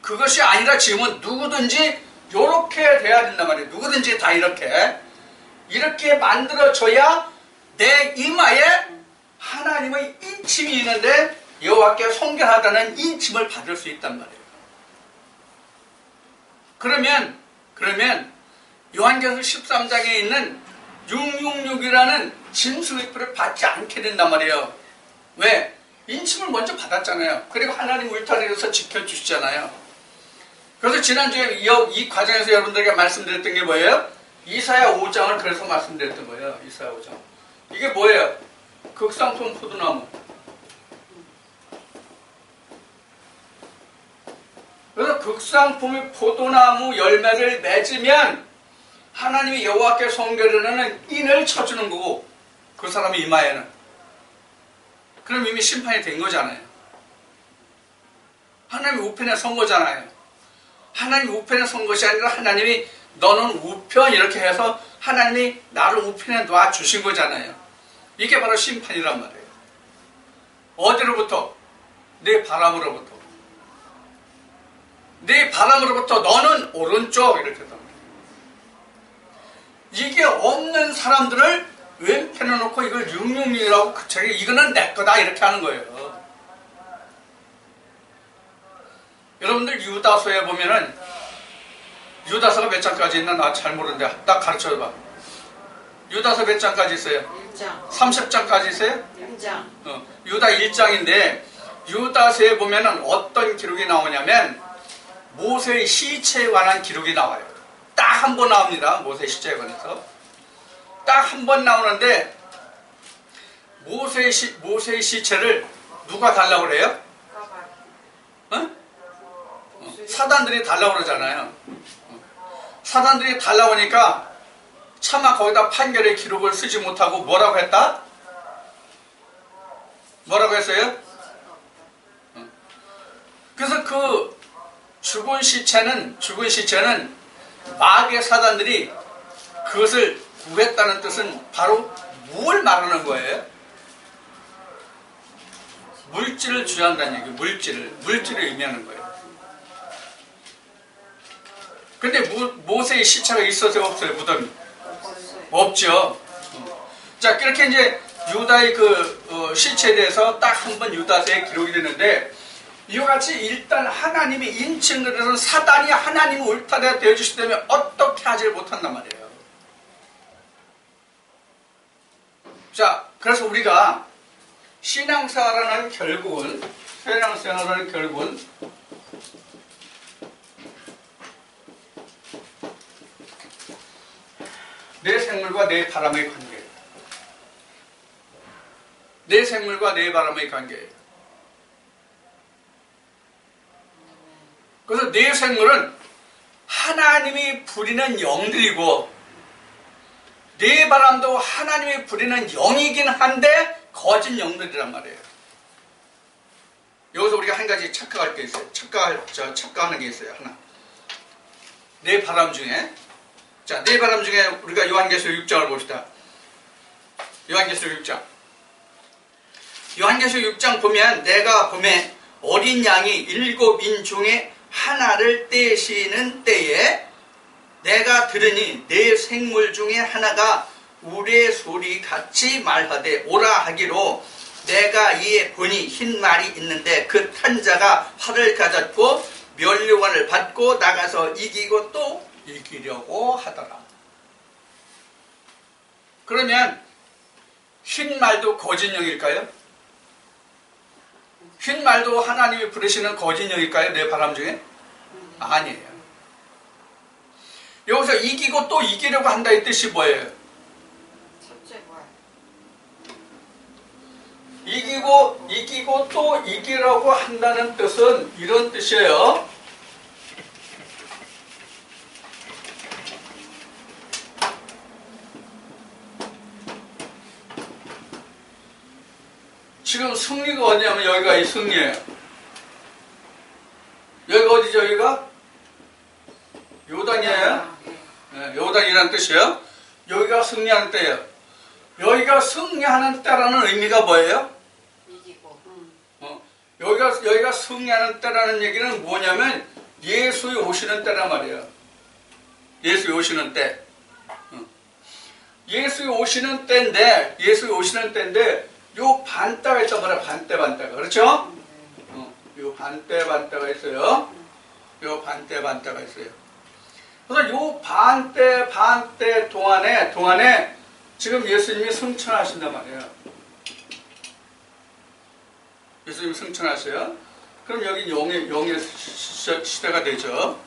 그것이 아니라 지금은 누구든지 이렇게 돼야 된단 말이에요. 누구든지 다 이렇게 만들어져야 내 이마에 하나님의 인침이 있는데 여호와께 성결하다는 인침을 받을 수 있단 말이에요. 그러면 요한계시록 13장에 있는 666이라는 짐승의 표를 받지 않게 된단 말이에요. 왜? 인침을 먼저 받았잖아요. 그리고 하나님 울타리에서 지켜주시잖아요. 그래서 지난주에 이 과정에서 여러분들에게 말씀드렸던 게 뭐예요? 이사야 5장을 그래서 말씀드렸던 거예요. 이사야 5장. 이게 뭐예요? 극상품 포도나무. 그래서 극상품의 포도나무 열매를 맺으면 하나님이 여호와께 성결하는 인을 쳐주는 거고 그 사람의 이마에는. 그럼 이미 심판이 된 거잖아요. 하나님이 우편에 선 거잖아요. 하나님이 우편에 선 것이 아니라 하나님이 너는 우편 이렇게 해서 하나님이 나를 우편에 놔주신 거잖아요. 이게 바로 심판이란 말이에요. 어디로부터? 내 바람으로부터. 네 바람으로부터 너는 오른쪽 이렇게 합니다. 이게 없는 사람들을 왼편에 놓고 이걸 666이라고 이거는 내 거다 이렇게 하는 거예요. 여러분들 유다서에 보면은 유다서가 몇 장까지 있나 나 잘 모르는데 딱 가르쳐봐. 유다서 몇 장까지 있어요?
1장.
30장까지 있어요?
1장.
유다 1장인데 유다서에 보면은 어떤 기록이 나오냐면 모세의 시체에 관한 기록이 나와요. 딱 한 번 나옵니다. 모세의 시체에 관해서. 딱 한 번 나오는데 모세의 시체를 누가 달라고 그래요? 사단들이 달라고 그러잖아요. 사단들이 달라고 하니까 차마 거기다 판결의 기록을 쓰지 못하고 뭐라고 했다? 뭐라고 했어요? 그래서 그 죽은 시체는 마귀의 사단들이 그것을 구했다는 뜻은 바로 뭘 말하는 거예요? 물질을 주장한다는 얘기예요. 물질을 의미하는 거예요. 근데 모세의 시체가 있어서요, 없어요? 무덤이? 없죠. 자, 그렇게 이제 유다의 그 시체에 대해서 딱 한 번 유다서에 기록이 되는데 이와 같이 일단 하나님이 인칭을 해서 사단이 하나님의 울타리가 되어주시다면 어떻게 하지 못한단 말이에요. 자, 그래서 우리가 신앙생활은 결국은 내 생물과 내 바람의 관계예요. 내 생물과 내 바람의 관계예요. 그래서 내 생물은 하나님이 부리는 영들이고 내 바람도 하나님이 부리는 영이긴 한데 거짓 영들이란 말이에요. 여기서 우리가 한 가지 착각할 게 있어요. 착각하는 게 있어요. 하나. 내 바람 중에 자, 네 바람 중에 우리가 요한계시록 6장을 봅시다. 요한계시록 6장. 요한계시록 6장 보면 내가 봄에 어린 양이 7인 중에 하나를 떼시는 때에 내가 들으니 내 생물 중에 하나가 우레 소리 같이 말하되 오라 하기로 내가 이에 보니 흰 말이 있는데 그 탄 자가 활을 가졌고 면류관을 받고 나가서 이기고 또 이기려고 하더라. 그러면 흰 말도 거짓 영일까요? 흰 말도 하나님이 부르시는 거짓 영일까요? 내 바람 중에? 아니에요. 여기서 이기고 또 이기려고 한다 이 뜻이 뭐예요? 이기고 또 이기려고 한다는 뜻은 이런 뜻이에요. 지금 승리가 어디냐면 여기가 이 승리예요. 여기가 어디죠? 여기가? 요단이에요. 네, 요단이라는 뜻이에요. 여기가 승리하는 때예요. 여기가 승리하는 때라는 의미가 뭐예요?
이기고.
여기가 승리하는 때라는 얘기는 뭐냐면 예수의 오시는 때란 말이에요. 예수의 오시는 때. 예수의 오시는 때인데 요 반대가 있단 말이야. 반대가. 그렇죠? 요 반대가 있어요. 요 반대가 있어요. 그래서 요 반대 동안에 지금 예수님이 승천하신단 말이에요. 예수님이 승천하셔요. 그럼 여기 영의 시대가 되죠.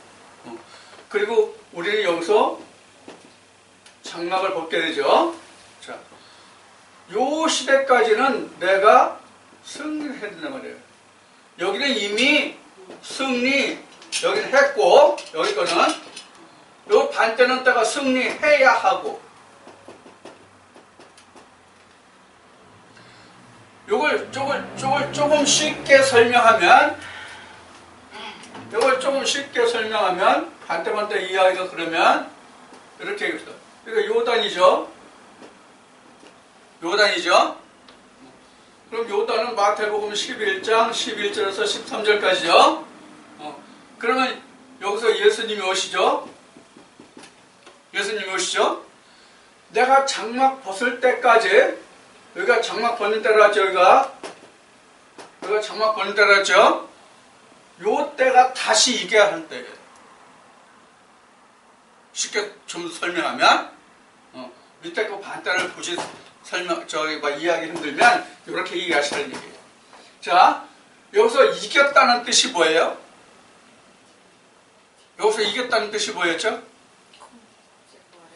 그리고 우리는 여기서 장막을 벗게 되죠. 자, 요 시대까지는 내가 승리를 해야 된단 말이에요. 여기는 이미 여기는 했고, 여기 거는 요 반대는 때가 승리해야 하고, 요걸 조금 쉽게 설명하면, 반대 이야기가 그러면, 이렇게 얘기했어. 그러니까 요단이죠? 그럼 요단은 마태복음 11장 11절에서 13절까지죠? 그러면 여기서 예수님이 오시죠? 내가 장막 벗을 때까지, 여기가 장막 벗는 때라죠, 여기가 장막 벗는 때라죠? 요 때가 다시 이겨야 하는 때예요. 쉽게 좀 설명하면, 밑에 거 반대를 굳이 이해하기 힘들면 이렇게 이해하시는 얘기예요. 자, 여기서 이겼다는 뜻이 뭐예요? 여기서 이겼다는 뜻이 뭐였죠?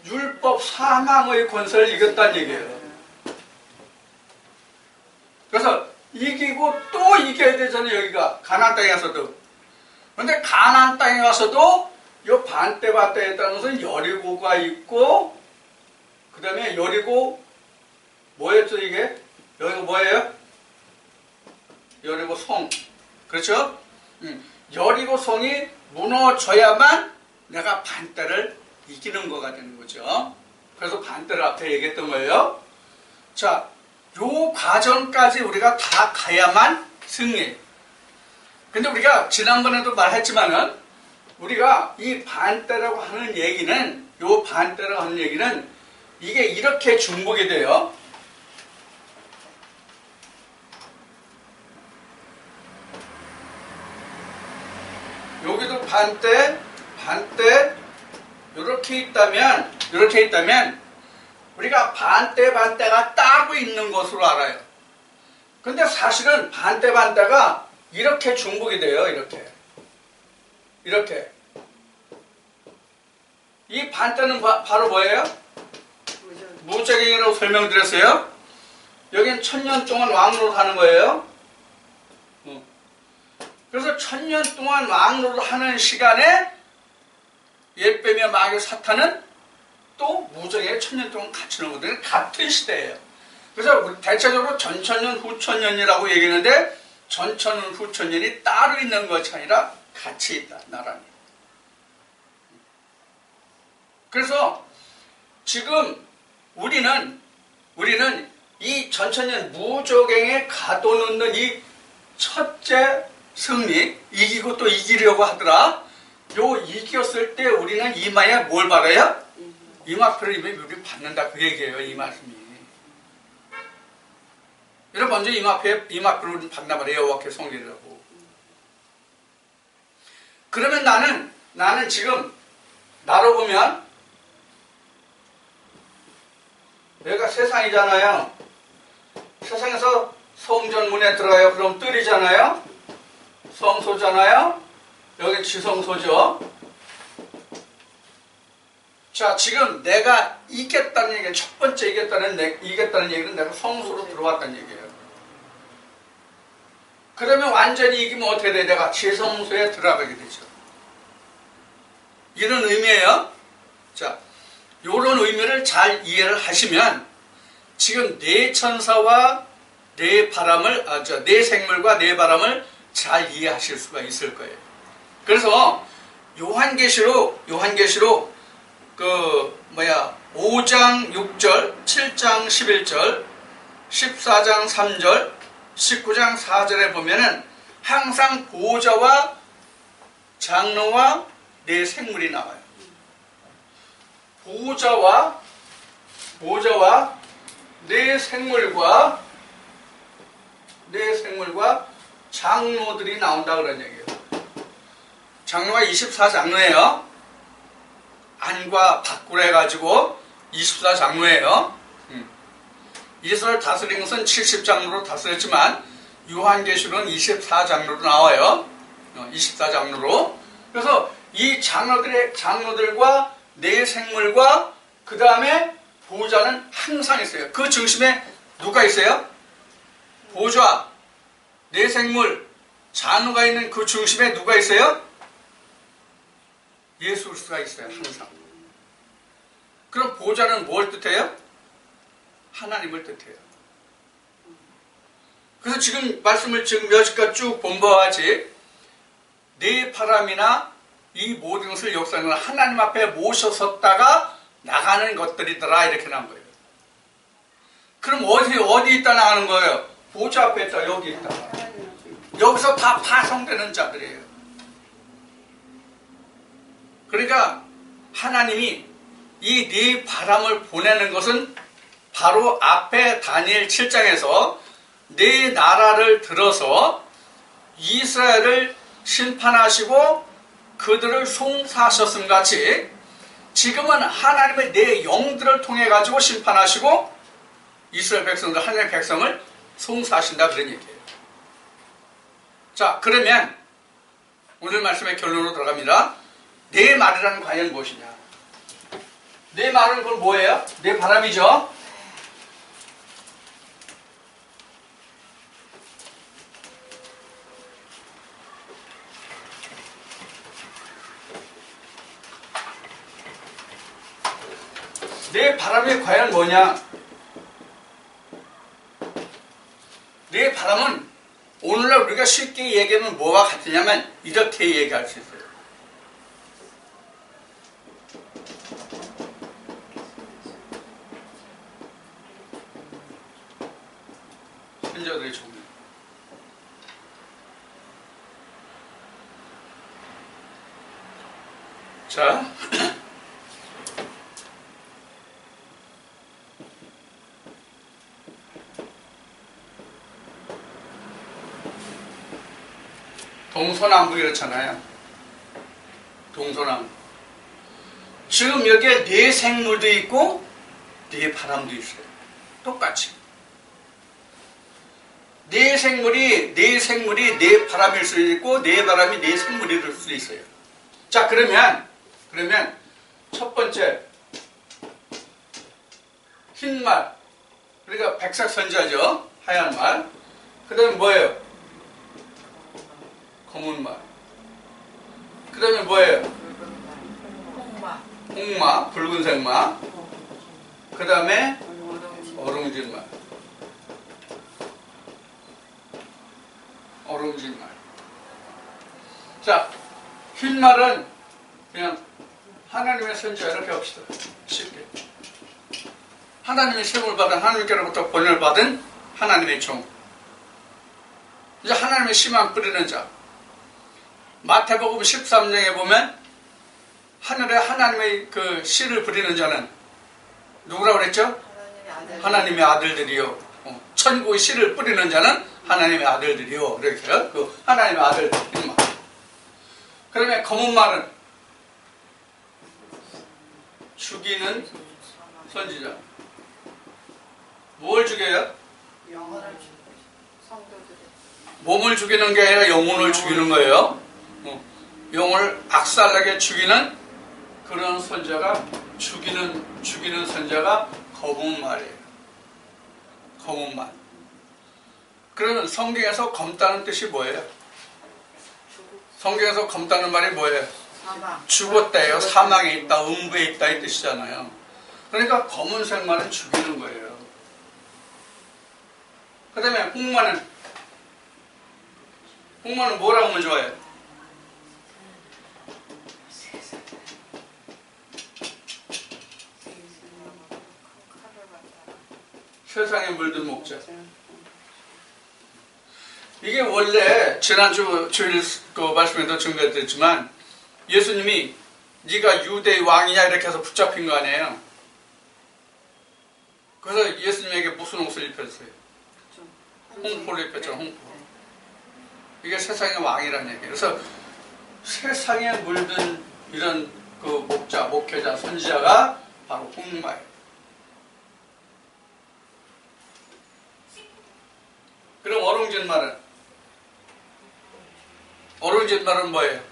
율법 사망의 권세를 이겼다는 얘기예요. 그래서 이기고 또 이겨야 되잖아요. 여기가 가나안 땅에 가서도. 그런데 가나안 땅에 가서도 이 반대에 따른 것은 여리고가 있고, 그 다음에 여리고 뭐였죠 이게? 여기가 뭐예요? 여리고 성. 그렇죠? 여리고 성이 무너져야만 내가 반대를 이기는 거가 되는 거죠. 그래서 반대를 앞에 얘기했던 거예요. 자, 요 과정까지 우리가 다 가야만 승리. 근데 우리가 지난번에도 말했지만은 우리가 이 반대라고 하는 얘기는, 요 반대라고 하는 얘기는 이게 이렇게 중복이 돼요. 여기도 반대, 이렇게 있다면 우리가 반대가 따로 있는 것으로 알아요. 근데 사실은 반대가 이렇게 중복이 돼요. 이렇게. 이 반대는 바로 뭐예요? 무적행이라고 설명드렸어요. 여긴 1000년 동안 왕노릇 하는 거예요. 그래서 1000년 동안 왕노릇 하는 시간에 옛뱀이와 마귀 사탄은 또 무적에 1000년 동안 같이 놀거든요. 같은 시대예요. 그래서 대체적으로 전천년, 후천년이라고 얘기하는데 전천년, 후천년이 따로 있는 것이 아니라 같이 있다, 나란히. 그래서 지금 우리는 이 전천년 무적행에 가둬놓는 이 첫째 승리, 이기고 또 이기려고 하더라. 요 이겼을 때 우리는 이마에 뭘 받아요? 이마표를 입에 우리 받는다, 그 얘기예요. 이 말씀이. 여러분 먼저 이마표를 받나 말이에요. 여호와께 성리라고. 그러면 나는 지금 나로 보면 여기가 세상이잖아요. 세상에서 성전 문에 들어가요. 그럼 뜰이잖아요. 성소잖아요. 여기 지성소죠. 자, 지금 내가 이겼다는 얘기는, 첫 번째 이겼다는 얘기는 내가 성소로 들어왔다는 얘기예요. 그러면 완전히 이기면 어떻게 돼? 내가 지성소에 들어가게 되죠. 이런 의미예요. 자, 이런 의미를 잘 이해를 하시면 지금 네 천사와 네 생물과 네 바람을 잘 이해하실 수가 있을 거예요. 그래서 요한계시록 5장 6절, 7장 11절, 14장 3절, 19장 4절에 보면은 항상 보좌와 장로와 네 생물이 나와요. 보좌와 네 생물과 장로들이 나온다 그런 얘기예요. 장로가 24장로예요. 안과 밖으로 해가지고 24장로예요. 이스라엘 다스린 것은 70장로로 다스렸지만 요한계시록은 24장로로 나와요. 24장로로. 그래서 이 장로들과 네 생물과 그 다음에 보좌는 항상 있어요. 그 중심에 누가 있어요? 보좌, 네 생물, 장로가 있는 그 중심에 누가 있어요? 예수 그리스도가 있어요. 항상. 그럼 보좌는 뭘 뜻해요? 하나님을 뜻해요. 그래서 지금 말씀을 몇 시까지 쭉 본 바와 같이 네 바람이나 이 모든 것을 역사하는 하나님 앞에 모셔섰다가 나가는 것들이더라, 이렇게 나온 거예요. 그럼 어디 있다 나가는 거예요? 보좌 앞에 있다, 여기 있다. 여기서 다 파송되는 자들이에요. 그러니까 하나님이 이 네 바람을 보내는 것은 바로 앞에 다니엘 7장에서 네 나라를 들어서 이스라엘을 심판하시고 그들을 송사하셨음 같이 지금은 하나님의 내 영들을 통해 가지고 심판하시고 이스라엘 백성들, 하나님의 백성을 송사하신다 그런 얘기예요. 자, 그러면 오늘 말씀의 결론으로 들어갑니다. 내 말이라는 과연 무엇이냐? 내 말은 그건 뭐예요? 내 바람이죠? 내 바람이 과연 뭐냐? 내 바람은 오늘날 우리가 쉽게 얘기하면 뭐와 같으냐면 이렇게 얘기할 수 있어요. 선자들의 종류. 자, 동서남북 이렇잖아요. 동서남북. 지금 여기에 네 생물도 있고 네 바람도 있어요. 똑같이. 네 생물이 네 바람일 수도 있고 네 바람이 네 생물일 수도 있어요. 자, 그러면 첫 번째 흰 말, 그러니까 백색 선자죠. 하얀 말. 그 다음에 뭐예요? 검은 말. 그 다음에 뭐예요? 홍마, 붉은색 말. 그 다음에 어룽진 말. 어룽진 말. 자, 흰 말은 그냥 하나님의 선지자 이렇게 합시다. 쉽게. 하나님의 세움을 받은, 하나님께로부터 번역을 받은 하나님의 종. 이제 하나님의 씨만 뿌리는 자. 마태복음 13장에 보면 하늘에 하나님의 그 씨를 부리는 자는 누구라고 그랬죠? 하나님의 아들들이요. 천국의 씨를 뿌리는 자는 하나님의 아들들이요. 이렇게요. 그 하나님의 아들 흰말. 그러면 검은 말은 죽이는 선지자. 뭘 죽여요? 몸을 죽이는 게 아니라 영혼을 죽이는 거예요. 영혼을 악살나게 죽이는 그런 선자가 죽이는 선자가 검은 말이에요. 검은 말. 그러면 성경에서 검다는 뜻이 뭐예요? 성경에서 검다는 말이 뭐예요? 죽었다예요. 사망에 있다, 음부에 있다 이 뜻이잖아요. 그러니까 검은색 말은 죽이는 거예요. 그 다음에 홍마는 뭐라고 하면 좋아해요? 세상에 물든 목자. 이게 원래 지난주 주일 그 말씀에도 증거했지만 예수님이 네가 유대의 왕이냐 이렇게 해서 붙잡힌 거 아니에요. 그래서 예수님에게 무슨 옷을 입혔어요? 홍포를 입혔죠. 홍포. 이게 세상의 왕이라는 얘기예요. 그래서 세상에 물든 이런 그 목자, 목회자, 선지자가 바로 홍마예요. 그럼 어룽진 말은 뭐예요?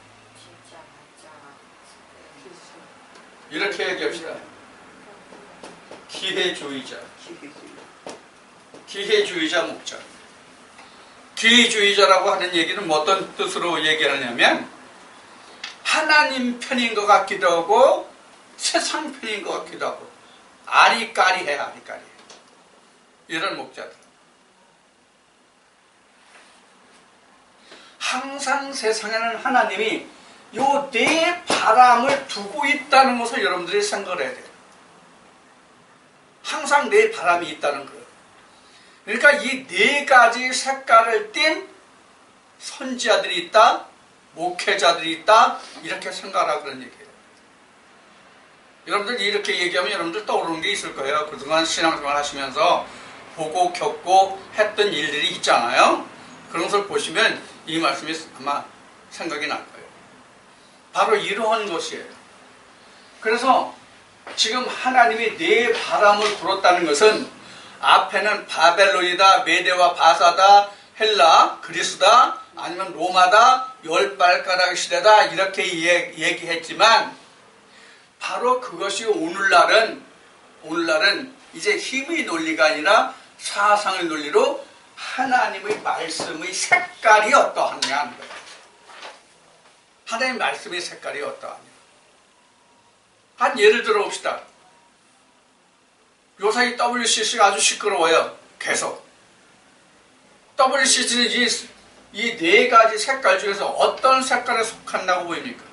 이렇게 얘기합시다. 기회주의자 목자. 기회주의자라고 하는 얘기는 뭐 어떤 뜻으로 얘기하냐면 하나님 편인 것 같기도 하고 세상 편인 것 같기도 하고 아리까리해. 이런 목자들. 항상 세상에는 하나님이 요 네 바람을 두고 있다는 것을 여러분들이 생각을 해야 돼요. 항상 네 바람이 있다는 거예요. 그러니까 이 네 가지 색깔을 띤 선지자들이 있다, 목회자들이 있다, 이렇게 생각하라 그런 얘기예요. 여러분들 이렇게 얘기하면 여러분들 떠오르는 게 있을 거예요. 그동안 신앙생활 하시면서 보고 겪고 했던 일들이 있잖아요. 그런 것을 보시면 이 말씀이 아마 생각이 날 거예요. 바로 이러한 것이에요. 그래서 지금 하나님이 네 바람을 불었다는 것은 앞에는 바벨론이다, 메대와 바사다, 헬라, 그리스다, 아니면 로마다, 열 발가락 시대다 이렇게 얘기했지만 바로 그것이 오늘날은 이제 힘의 논리가 아니라 사상의 논리로 하나님의 말씀의 색깔이 어떠하느냐 하는 거예요. 하나님의 말씀의 색깔이 어떠하냐. 한 예를 들어 봅시다. 요새 WCC가 아주 시끄러워요. 계속. WCC는 이 네 가지 색깔 중에서 어떤 색깔에 속한다고 보입니까?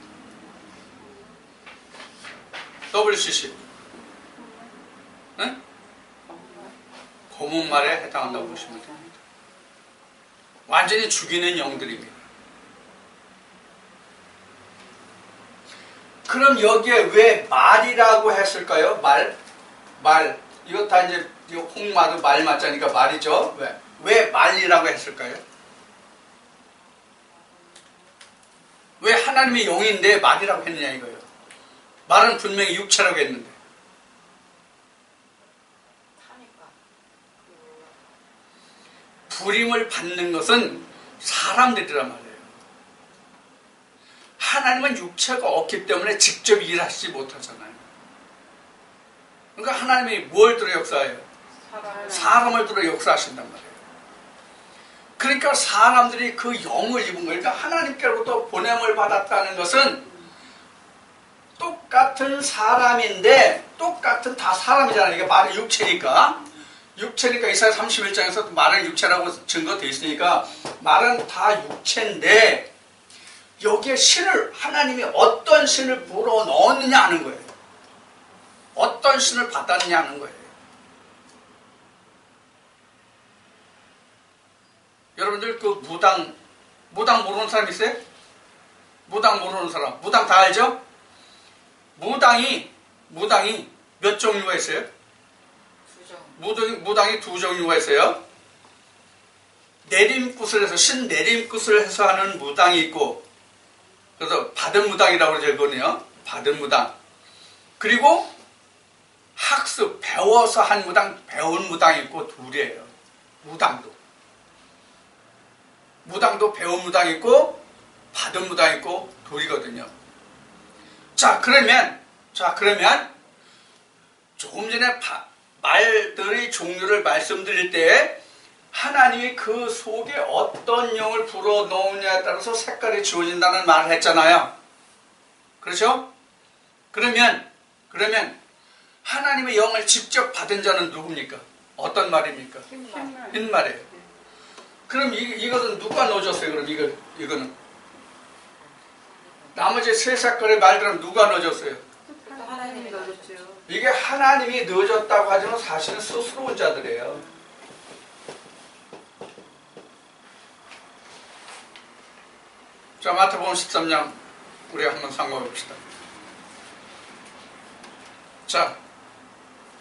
WCC. 네? 검은 말에 해당한다고 보시면 됩니다. 완전히 죽이는 영들입니다. 그럼 여기에 왜 말이라고 했을까요? 말. 이거 다 이제 홍마도 말 맞자니까 말이죠. 왜 말이라고 했을까요? 왜 하나님의 영인데 말이라고 했느냐 이거예요. 말은 분명히 육체라고 했는데. 부림을 받는 것은 사람들이란 말이에요. 하나님은 육체가 없기 때문에 직접 일하시지 못하잖아요. 그러니까 하나님이 뭘 들어 역사해요? 사람을 들어 역사하신단 말이에요. 그러니까 사람들이 그 영을 입은 거예요. 그러니까 하나님께로부터 보냄을 받았다는 것은 똑같은 사람인데 똑같은 다 사람이잖아요. 이게 말이 육체니까 이사야 31장에서 말은 육체라고 증거되어 있으니까 말은 다 육체인데 여기에 신을 하나님이 어떤 신을 불어 넣었느냐 하는 거예요. 어떤 신을 받았느냐 하는 거예요. 여러분들 그 무당 모르는 사람 있어요? 무당 모르는 사람. 무당 다 알죠? 무당이 몇 종류가 있어요? 무당이 두 종류가 있어요. 내림굿을 해서 신내림굿을 해서 하는 무당이 있고, 그래서 받은 무당이라고 그러거든요. 받은 무당. 그리고 학습, 배워서 한 무당, 배운 무당이 있고 둘이에요. 무당도 배운 무당이 있고 받은 무당이 있고 둘이거든요. 자 그러면 조금 전에 말들의 종류를 말씀드릴 때 하나님이 그 속에 어떤 영을 불어넣느냐에 따라서 색깔이 지워진다는 말을 했잖아요. 그렇죠? 그러면 하나님의 영을 직접 받은 자는 누굽니까? 어떤 말입니까? 흰말이에요. 그럼 이것은 누가 넣어줬어요? 그럼 이거는 나머지 세 색깔의 말들은 누가 넣어줬어요?
하나님이 넣어줬죠.
이게 하나님이 넣어줬다고 하지만 사실은 스스로 온 자들이에요. 자, 마태복음 13장 우리 한번 상고해 봅시다. 자,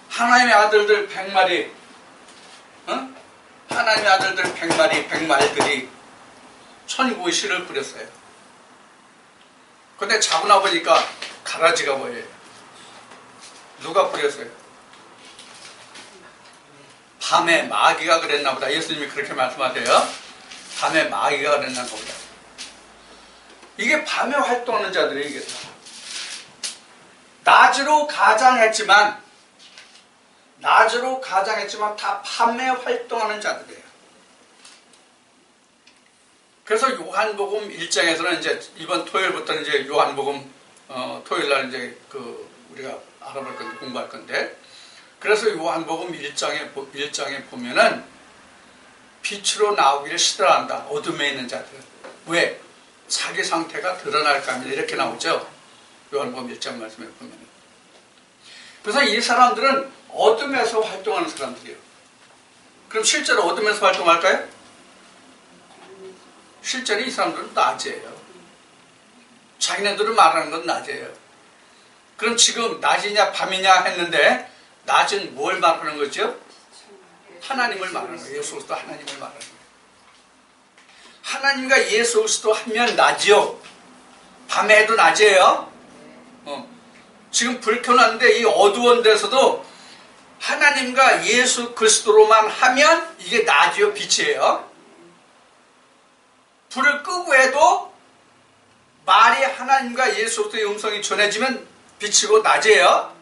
하나님의 아들들 100마리, 하나님의 아들들 100말들이 천국의 씨를 뿌렸어요. 근데 자고 나보니까 가라지가 보여요. 누가 뿌렸어요? 밤에 마귀가 그랬나 보다. 예수님이 그렇게 말씀하세요. 밤에 마귀가 그랬나 보다. 이게 밤에 활동하는 자들이 이게 다. 낮으로 가장했지만 다 밤에 활동하는 자들이에요. 그래서 요한복음 1장에서는 이제 이번 토요일부터는 이제 요한복음 토요일날 이제 우리가 알아볼 건데 공부할 건데, 그래서 요한복음 1장에 보면은 빛으로 나오기를 싫어한다. 어둠에 있는 자들. 왜? 자기 상태가 드러날까 합니다. 이렇게 나오죠. 요한복음 1장 말씀에 보면은. 그래서 이 사람들은 어둠에서 활동하는 사람들이에요. 그럼 실제로 어둠에서 활동할까요? 실제로 이 사람들은 낮이에요. 자기네들은 말하는 건 낮이에요. 그럼 지금 낮이냐 밤이냐 했는데 낮은 뭘 말하는 거죠? 하나님을 말하는 거예요. 예수 그리스도 하나님을 말하는 거예요. 하나님과 예수 그리스도 하면 낮이요. 밤에 해도 낮이에요. 지금 불 켜놨는데 이 어두운 데서도 하나님과 예수 그리스도로만 하면 이게 낮이요, 빛이에요. 불을 끄고 해도 말이 하나님과 예수 그리스도의 음성이 전해지면 빛이고 낮이에요.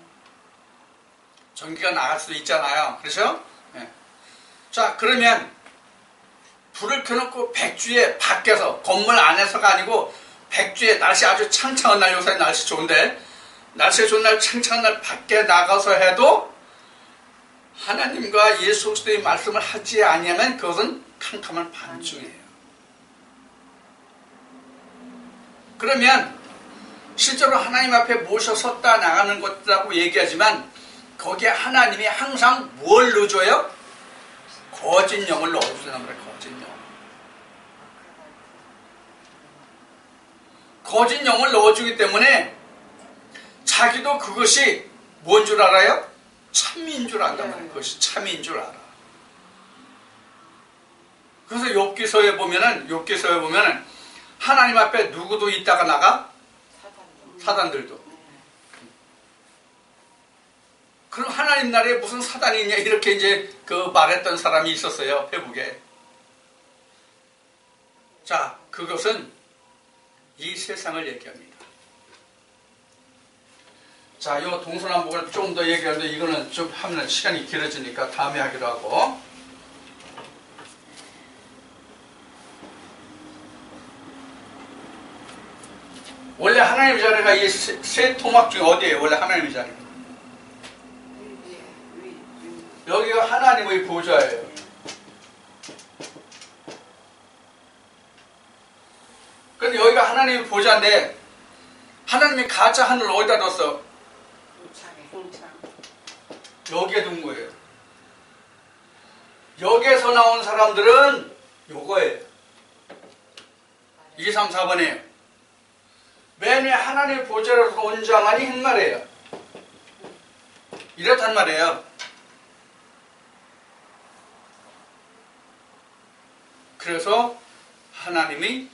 전기가 나갈 수도 있잖아요. 그렇죠? 네. 자, 그러면 불을 켜놓고 백주에 밖에서, 건물 안에서가 아니고 백주에 날씨 아주 창창한 날, 요새 날씨 좋은데 날씨가 좋은 날, 창창한 날 밖에 나가서 해도 하나님과 예수 그리스도의 말씀을 하지 아니하면 그것은 캄캄한 밤중이에요. 그러면 실제로 하나님 앞에 모셔섰다 나가는 것이라고 얘기하지만 거기에 하나님이 항상 뭘 넣어줘요? 거짓 영을 넣어주는 거예요. 거짓 영. 거짓 영을 넣어주기 때문에 자기도 그것이 뭔 줄 알아요? 참인 줄 안단 말이에요. 그것이 참인 줄 알아. 그래서 욥기서에 보면은 하나님 앞에 누구도 있다가 나가? 사단들도. 그럼 하나님 나라에 무슨 사단이 있냐 이렇게 이제 그 말했던 사람이 있었어요. 페북에. 자, 그것은 이 세상을 얘기합니다. 자, 요 동서남북을 좀 더 얘기하는데 이거는 좀 하면 시간이 길어지니까 다음에 하기로 하고. 원래 하나님의 자리가 이 세 토막 중에 어디예요? 원래 하나님의 자리. 여기가 하나님의 보좌예요. 근데 여기가 하나님의 보좌인데 하나님이 가짜 하늘을 어디다 뒀어? 여기에 둔 거예요. 여기에서 나온 사람들은 요거예요. 2, 3, 4번이에요. 맨 위에 하나님의 보좌로서 온 자만이 행말이에요. 이렇단 말이에요. 그래서 하나님이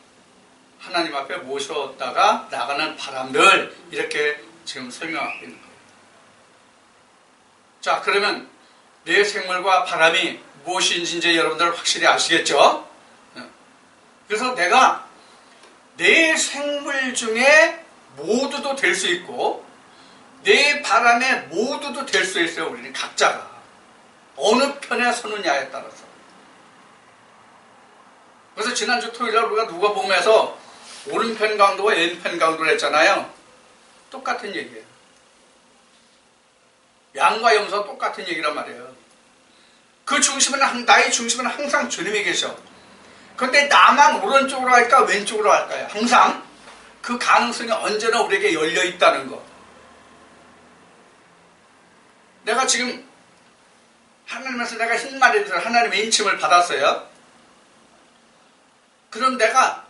하나님 앞에 모셨다가 나가는 바람들 이렇게 지금 설명하고 있는 거예요. 자, 그러면 내 생물과 바람이 무엇인지 이제 여러분들 확실히 아시겠죠? 그래서 내가 내 생물 중에 모두도 될 수 있고 내 바람에 모두도 될 수 있어요. 우리는 각자가 어느 편에 서느냐에 따라서. 그래서 지난주 토요일날 우리가 누가복음에서 오른편 강도와 왼편 강도를 했잖아요. 똑같은 얘기예요. 양과 염소 똑같은 얘기란 말이에요. 그 중심은, 나의 중심은 항상 주님이 계셔. 그런데 나만 오른쪽으로 할까 왼쪽으로 할까요? 항상 그 가능성이 언제나 우리에게 열려 있다는 거. 내가 지금 하나님에서 내가 흰말이 들어 하나님의 인침을 받았어요. 그럼 내가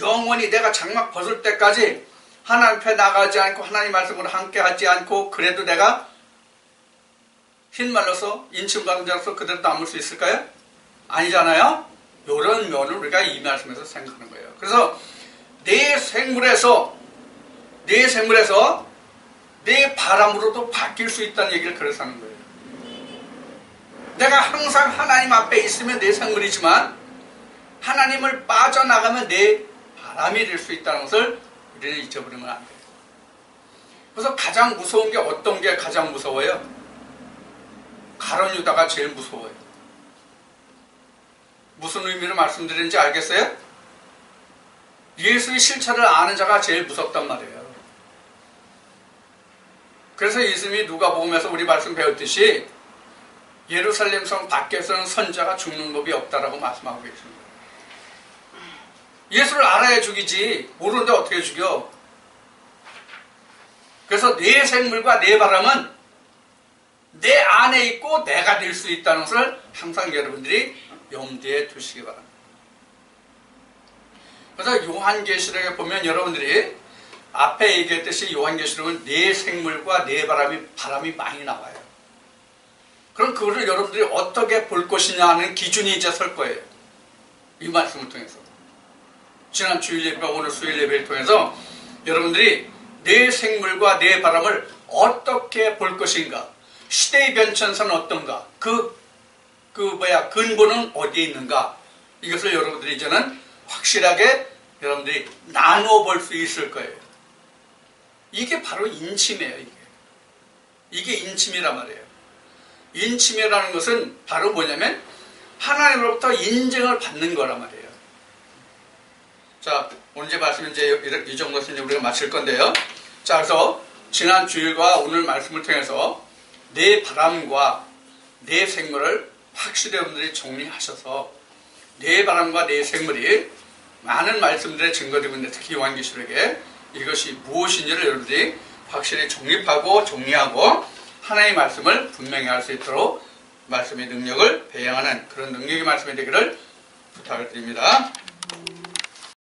영원히 내가 장막 벗을 때까지 하나님 앞에 나가지 않고 하나님 말씀으로 함께 하지 않고 그래도 내가 흰말로서 인침받은 자로서 그대로 남을 수 있을까요? 아니잖아요. 이런 면을 우리가 이 말씀에서 생각하는 거예요. 그래서 내 생물에서 내 바람으로도 바뀔 수 있다는 얘기를 그래서 하는 거예요. 내가 항상 하나님 앞에 있으면 내 생물이지만 하나님을 빠져나가면 내 바람이 될 수 있다는 것을 우리는 잊어버리면 안 돼요. 그래서 가장 무서운 게 어떤 게 가장 무서워요? 가룟 유다가 제일 무서워요. 무슨 의미로 말씀드리는지 알겠어요? 예수의 실체를 아는 자가 제일 무섭단 말이에요. 그래서 예수님이 누가복음에서 우리 말씀 배웠듯이 예루살렘 성 밖에서는 선자가 죽는 법이 없다라고 말씀하고 계십니다. 예수를 알아야 죽이지 모르는데 어떻게 죽여? 그래서 내 생물과 내 바람은 내 안에 있고 내가 될 수 있다는 것을 항상 여러분들이 염두에 두시기 바랍니다. 그래서 요한계시록에 보면 여러분들이 앞에 얘기했듯이 요한계시록은 내 생물과 내 바람이 많이 나와요. 그럼 그거를 여러분들이 어떻게 볼 것이냐 하는 기준이 이제 설 거예요. 이 말씀을 통해서. 지난 주일 예배와 오늘 수요일 예배를 통해서 여러분들이 내 생물과 내 바람을 어떻게 볼 것인가? 시대의 변천사는 어떤가? 근본은 어디에 있는가? 이것을 여러분들이 이제는 확실하게 여러분들이 나누어 볼 수 있을 거예요. 이게 바로 인침이에요. 이게 인침이란 말이에요. 인침이라는 것은 바로 뭐냐면 하나님으로부터 인정을 받는 거란 말이에요. 자, 오늘 말씀 이제 이 정도에서 이제 우리가 마칠 건데요. 자, 그래서 지난 주일과 오늘 말씀을 통해서 내 바람과 내 생물을 확실히 여러분들이 정리하셔서 내 바람과 내 생물이 많은 말씀들의 증거되고 있는데 특히 요한계시록에 이것이 무엇인지를 여러분들이 확실히 정립하고 정리하고 하나님의 말씀을 분명히 할 수 있도록 말씀의 능력을 배양하는 그런 능력의 말씀이 되기를 부탁을 드립니다.